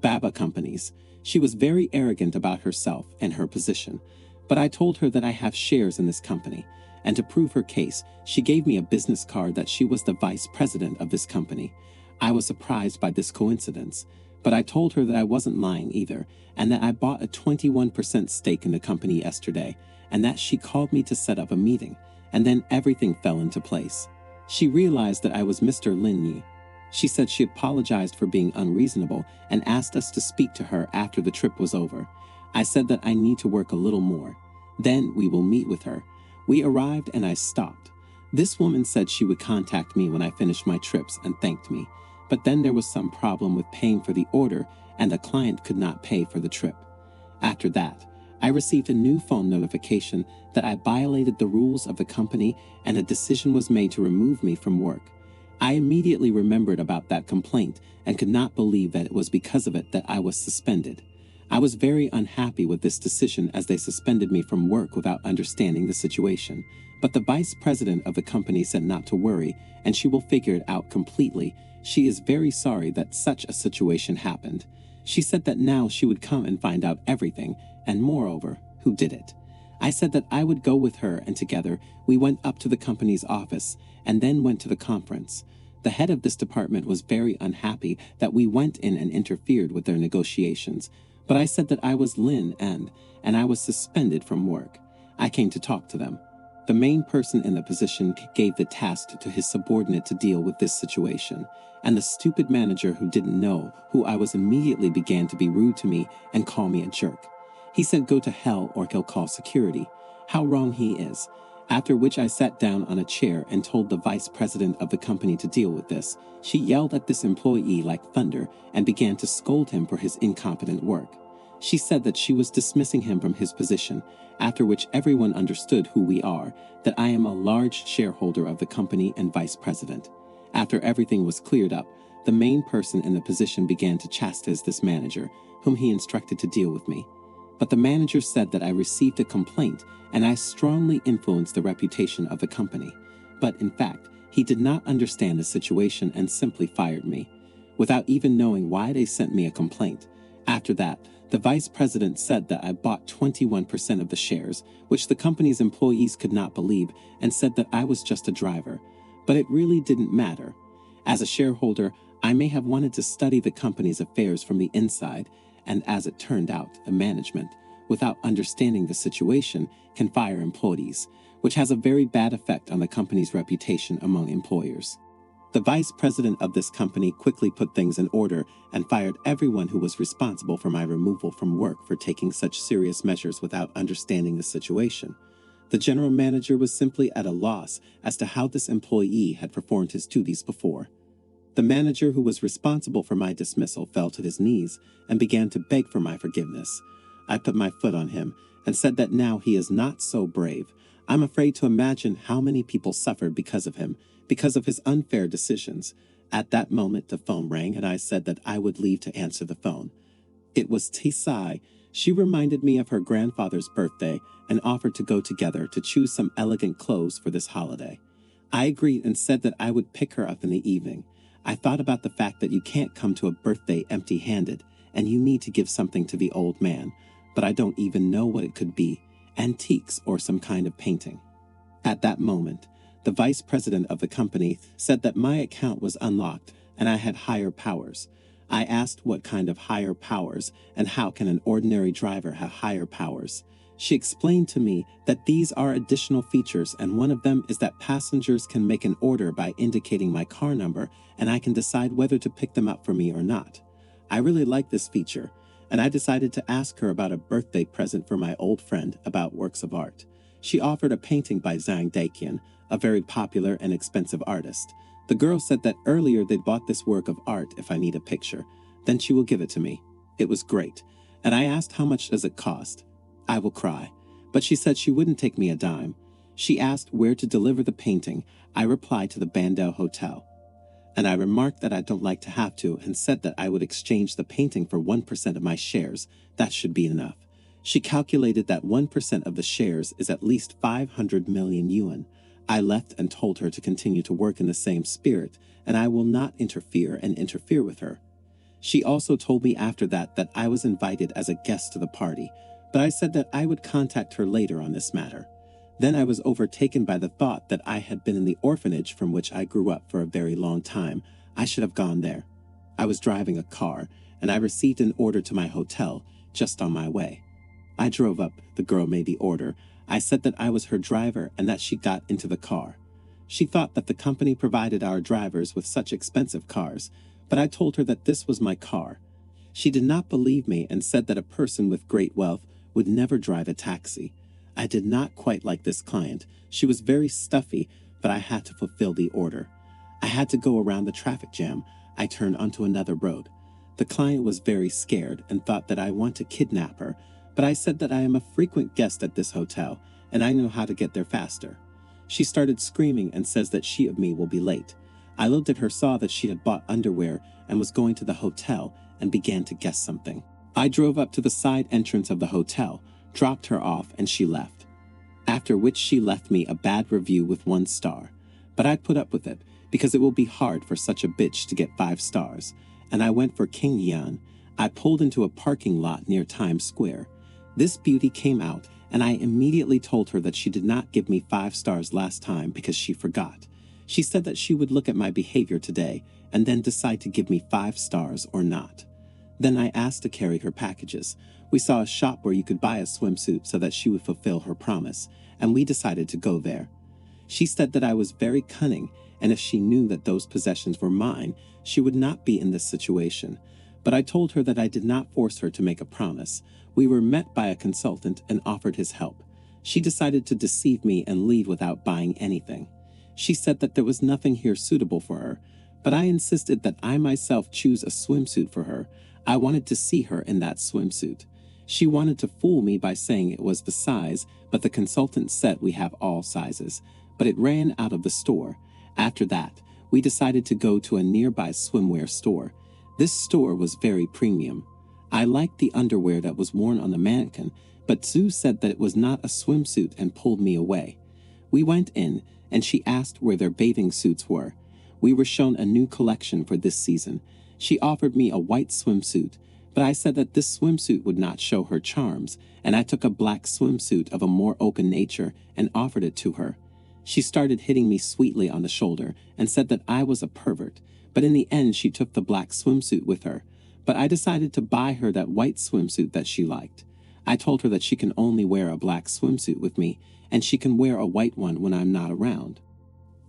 Baba Companies. She was very arrogant about herself and her position, but I told her that I have shares in this company, and to prove her case, she gave me a business card that she was the vice president of this company. I was surprised by this coincidence, but I told her that I wasn't lying either, and that I bought a 21% stake in the company yesterday, and that she called me to set up a meeting, and then everything fell into place. She realized that I was Mr. Lin Yi. She said she apologized for being unreasonable and asked us to speak to her after the trip was over. I said that I need to work a little more. Then we will meet with her. We arrived and I stopped. This woman said she would contact me when I finished my trips and thanked me. But then there was some problem with paying for the order and the client could not pay for the trip. After that, I received a new phone notification that I violated the rules of the company and a decision was made to remove me from work. I immediately remembered about that complaint and could not believe that it was because of it that I was suspended. I was very unhappy with this decision as they suspended me from work without understanding the situation. But the vice president of the company said not to worry and she will figure it out completely. She is very sorry that such a situation happened. She said that now she would come and find out everything, and moreover, who did it. I said that I would go with her, and together we went up to the company's office and then went to the conference. The head of this department was very unhappy that we went in and interfered with their negotiations, But I said that I was Lin and I was suspended from work. I came to talk to them. The main person in the position gave the task to his subordinate to deal with this situation, and the stupid manager who didn't know who I was immediately began to be rude to me and call me a jerk. He said go to hell or he'll call security. How wrong he is. After which I sat down on a chair and told the vice president of the company to deal with this. She yelled at this employee like thunder and began to scold him for his incompetent work. She said that she was dismissing him from his position, after which everyone understood who we are, that I am a large shareholder of the company and vice president. After everything was cleared up, the main person in the position began to chastise this manager, whom he instructed to deal with me. But the manager said that I received a complaint and I strongly influenced the reputation of the company. But in fact, he did not understand the situation and simply fired me, without even knowing why they sent me a complaint. After that, the vice president said that I bought 21% of the shares, which the company's employees could not believe, and said that I was just a driver. But it really didn't matter. As a shareholder, I may have wanted to study the company's affairs from the inside, and as it turned out, the management, without understanding the situation, can fire employees, which has a very bad effect on the company's reputation among employers. The vice president of this company quickly put things in order and fired everyone who was responsible for my removal from work for taking such serious measures without understanding the situation. The general manager was simply at a loss as to how this employee had performed his duties before. The manager who was responsible for my dismissal fell to his knees and began to beg for my forgiveness. I put my foot on him and said that now he is not so brave. I'm afraid to imagine how many people suffered because of him, because of his unfair decisions. At that moment, the phone rang and I said that I would leave to answer the phone. It was Tisai. She reminded me of her grandfather's birthday and offered to go together to choose some elegant clothes for this holiday. I agreed and said that I would pick her up in the evening. I thought about the fact that you can't come to a birthday empty-handed and you need to give something to the old man, but I don't even know what it could be, antiques or some kind of painting. At that moment, the vice president of the company said that my account was unlocked and I had higher powers. I asked what kind of higher powers and how can an ordinary driver have higher powers. She explained to me that these are additional features and one of them is that passengers can make an order by indicating my car number and I can decide whether to pick them up for me or not. I really like this feature and I decided to ask her about a birthday present for my old friend about works of art. She offered a painting by Zhang Daqian, a very popular and expensive artist. The girl said that earlier they'd bought this work of art if I need a picture. Then she will give it to me. It was great. And I asked how much does it cost? I will cry. But she said she wouldn't take me a dime. She asked where to deliver the painting. I replied to the Bandel Hotel. And I remarked that I don't like to have to and said that I would exchange the painting for 1% of my shares. That should be enough. She calculated that 1% of the shares is at least 500 million yuan. I left and told her to continue to work in the same spirit, and I will not interfere with her. She also told me after that that I was invited as a guest to the party, but I said that I would contact her later on this matter. Then I was overtaken by the thought that I had been in the orphanage from which I grew up for a very long time. I should have gone there. I was driving a car, and I received an order to my hotel just on my way. I drove up, the girl made the order. I said that I was her driver and that she got into the car. She thought that the company provided our drivers with such expensive cars, but I told her that this was my car. She did not believe me and said that a person with great wealth would never drive a taxi. I did not quite like this client. She was very stuffy, but I had to fulfill the order. I had to go around the traffic jam. I turned onto another road. The client was very scared and thought that I want to kidnap her, but I said that I am a frequent guest at this hotel and I know how to get there faster. She started screaming and says that she of me will be late. I looked at her, saw that she had bought underwear and was going to the hotel and began to guess something. I drove up to the side entrance of the hotel, dropped her off, and she left. After which she left me a bad review with 1 star. But I put up with it because it will be hard for such a bitch to get 5 stars. And I went for King Yan. I pulled into a parking lot near Times Square. This beauty came out and I immediately told her that she did not give me 5 stars last time because she forgot. She said that she would look at my behavior today and then decide to give me 5 stars or not. Then I asked to carry her packages. We saw a shop where you could buy a swimsuit so that she would fulfill her promise, and we decided to go there. She said that I was very cunning, and if she knew that those possessions were mine, she would not be in this situation. But I told her that I did not force her to make a promise. We were met by a consultant and offered his help. She decided to deceive me and leave without buying anything. She said that there was nothing here suitable for her, but I insisted that I myself choose a swimsuit for her. I wanted to see her in that swimsuit. She wanted to fool me by saying it was the size, but the consultant said we have all sizes. But it ran out of the store. After that, we decided to go to a nearby swimwear store. This store was very premium. I liked the underwear that was worn on the mannequin, but Sue said that it was not a swimsuit and pulled me away. We went in, and she asked where their bathing suits were. We were shown a new collection for this season. She offered me a white swimsuit, but I said that this swimsuit would not show her charms, and I took a black swimsuit of a more open nature and offered it to her. She started hitting me sweetly on the shoulder and said that I was a pervert, but in the end she took the black swimsuit with her. But I decided to buy her that white swimsuit that she liked. I told her that she can only wear a black swimsuit with me, and she can wear a white one when I'm not around.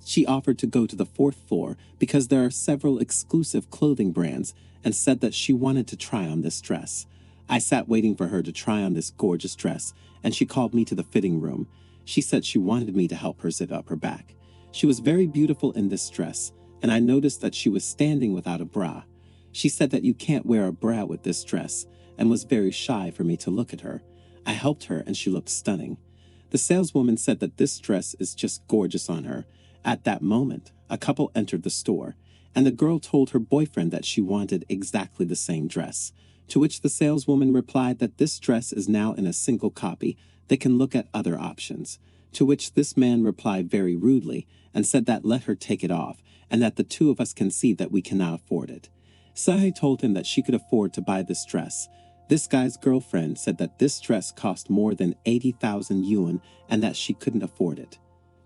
She offered to go to the 4th floor because there are several exclusive clothing brands and said that she wanted to try on this dress. I sat waiting for her to try on this gorgeous dress, and she called me to the fitting room. She said she wanted me to help her zip up her back. She was very beautiful in this dress, and I noticed that she was standing without a bra. She said that you can't wear a bra with this dress, and was very shy for me to look at her. I helped her, and she looked stunning. The saleswoman said that this dress is just gorgeous on her. At that moment, a couple entered the store, and the girl told her boyfriend that she wanted exactly the same dress, to which the saleswoman replied that this dress is now in a single copy. They can look at other options, to which this man replied very rudely and said that let her take it off and that the two of us can see that we cannot afford it. Sae told him that she could afford to buy this dress. This guy's girlfriend said that this dress cost more than 80,000 yuan and that she couldn't afford it,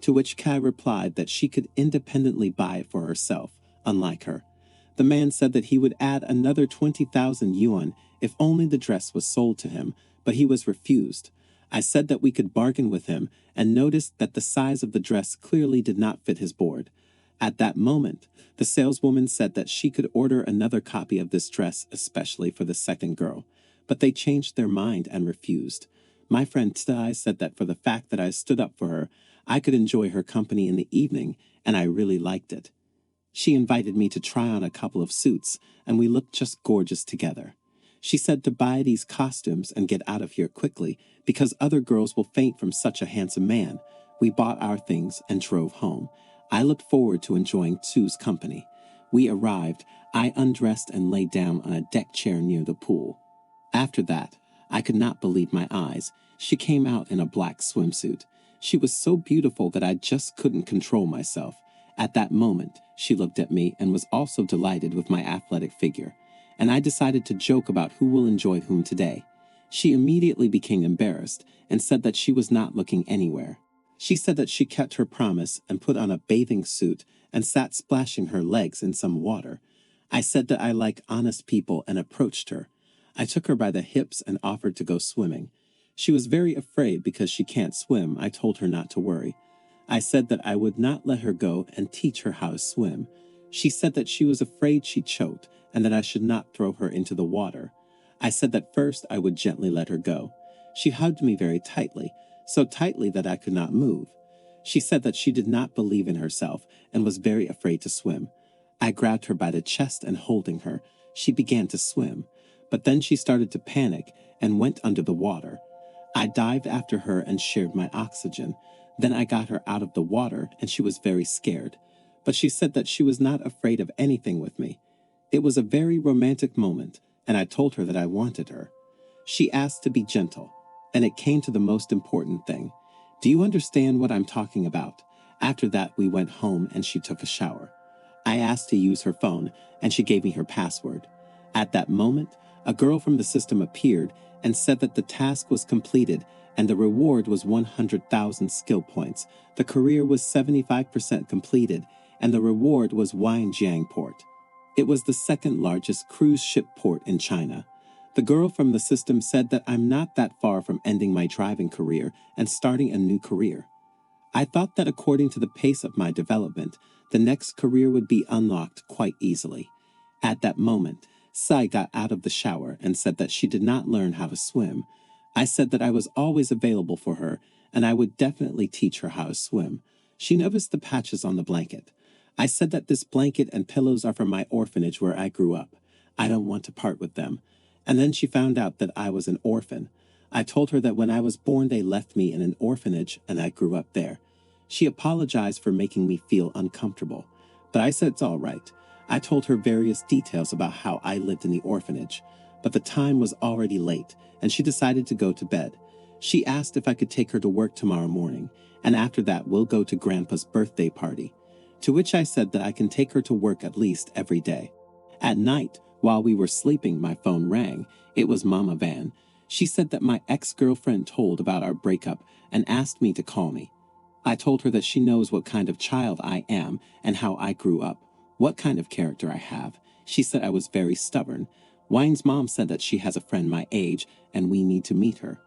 to which Kai replied that she could independently buy it for herself, unlike her. The man said that he would add another 20,000 yuan if only the dress was sold to him, but he was refused. I said that we could bargain with him and noticed that the size of the dress clearly did not fit his board. At that moment, the saleswoman said that she could order another copy of this dress especially for the second girl, but they changed their mind and refused. My friend Tai said that for the fact that I stood up for her, I could enjoy her company in the evening, and I really liked it. She invited me to try on a couple of suits, and we looked just gorgeous together. She said to buy these costumes and get out of here quickly because other girls will faint from such a handsome man. We bought our things and drove home. I looked forward to enjoying Sue's company. We arrived. I undressed and lay down on a deck chair near the pool. After that, I could not believe my eyes. She came out in a black swimsuit. She was so beautiful that I just couldn't control myself. At that moment, she looked at me and was also delighted with my athletic figure, and I decided to joke about who will enjoy whom today. She immediately became embarrassed and said that she was not looking anywhere. She said that she kept her promise and put on a bathing suit and sat splashing her legs in some water. I said that I like honest people and approached her. I took her by the hips and offered to go swimming. She was very afraid because she can't swim. I told her not to worry. I said that I would not let her go and teach her how to swim. She said that she was afraid she choked and that I should not throw her into the water. I said that first I would gently let her go. She hugged me very tightly, so tightly that I could not move. She said that she did not believe in herself and was very afraid to swim. I grabbed her by the chest and holding her, she began to swim, but then she started to panic and went under the water. I dived after her and shared my oxygen. Then I got her out of the water and she was very scared, but she said that she was not afraid of anything with me. It was a very romantic moment, and I told her that I wanted her. She asked to be gentle, and it came to the most important thing. Do you understand what I'm talking about? After that, we went home and she took a shower. I asked to use her phone, and she gave me her password. At that moment, a girl from the system appeared and said that the task was completed and the reward was 100,000 skill points. The career was 75% completed, and the reward was Jiang port. It was the second largest cruise ship port in China. The girl from the system said that I'm not that far from ending my driving career and starting a new career. I thought that according to the pace of my development, the next career would be unlocked quite easily. At that moment, Sai got out of the shower and said that she did not learn how to swim. I said that I was always available for her and I would definitely teach her how to swim. She noticed the patches on the blanket. I said that this blanket and pillows are from my orphanage where I grew up. I don't want to part with them. And then she found out that I was an orphan. I told her that when I was born they left me in an orphanage and I grew up there. She apologized for making me feel uncomfortable, but I said it's all right. I told her various details about how I lived in the orphanage, but the time was already late and she decided to go to bed. She asked if I could take her to work tomorrow morning, and after that we'll go to Grandpa's birthday party, to which I said that I can take her to work at least every day. At night, while we were sleeping, my phone rang. It was Mama Van. She said that my ex-girlfriend told about our breakup and asked me to call me. I told her that she knows what kind of child I am and how I grew up, what kind of character I have. She said I was very stubborn. Wine's mom said that she has a friend my age and we need to meet her.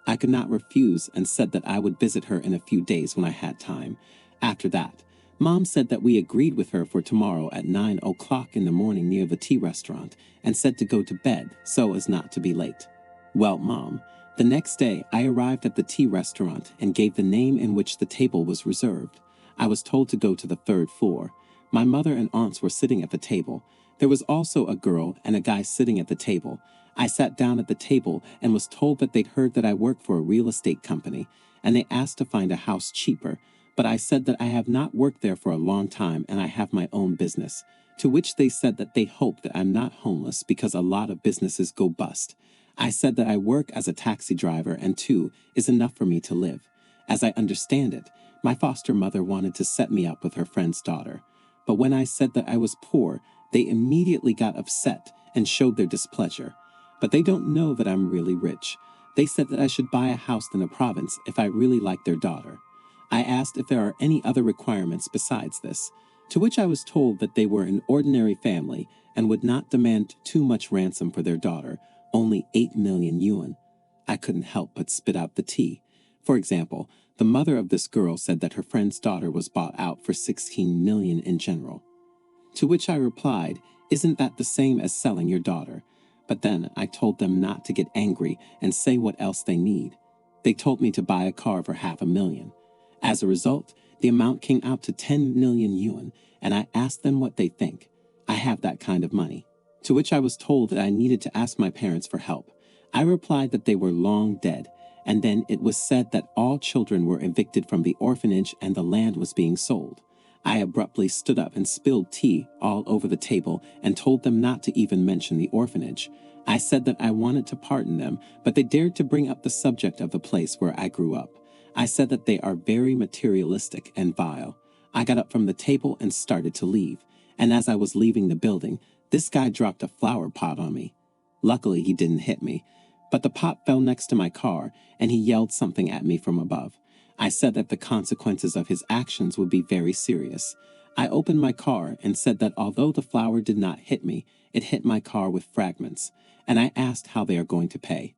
I could not refuse and said that I would visit her in a few days when I had time. After that, Mom said that we agreed with her for tomorrow at 9 o'clock in the morning near the tea restaurant and said to go to bed so as not to be late. Well, Mom, the next day I arrived at the tea restaurant and gave the name in which the table was reserved. I was told to go to the third floor. My mother and aunts were sitting at the table. There was also a girl and a guy sitting at the table. I sat down at the table and was told that they'd heard that I work for a real estate company, and they asked to find a house cheaper, but I said that I have not worked there for a long time and I have my own business, to which they said that they hope that I'm not homeless because a lot of businesses go bust. I said that I work as a taxi driver and 2 is enough for me to live. As I understand it, my foster mother wanted to set me up with her friend's daughter, but when I said that I was poor, they immediately got upset and showed their displeasure. But they don't know that I'm really rich. They said that I should buy a house in the province if I really liked their daughter. I asked if there are any other requirements besides this, to which I was told that they were an ordinary family and would not demand too much ransom for their daughter, only 8 million yuan. I couldn't help but spit out the tea. For example, the mother of this girl said that her friend's daughter was bought out for 16 million in general. To which I replied, isn't that the same as selling your daughter? But then I told them not to get angry and say what else they need. They told me to buy a car for 500,000. As a result, the amount came out to 10 million yuan, and I asked them what they think. I have that kind of money. To which I was told that I needed to ask my parents for help. I replied that they were long dead, and then it was said that all children were evicted from the orphanage and the land was being sold. I abruptly stood up and spilled tea all over the table and told them not to even mention the orphanage. I said that I wanted to pardon them, but they dared to bring up the subject of the place where I grew up. I said that they are very materialistic and vile. I got up from the table and started to leave, and as I was leaving the building, this guy dropped a flower pot on me. Luckily, he didn't hit me, but the pot fell next to my car, and he yelled something at me from above. I said that the consequences of his actions would be very serious. I opened my car and said that although the flower did not hit me, it hit my car with fragments, and I asked how they are going to pay.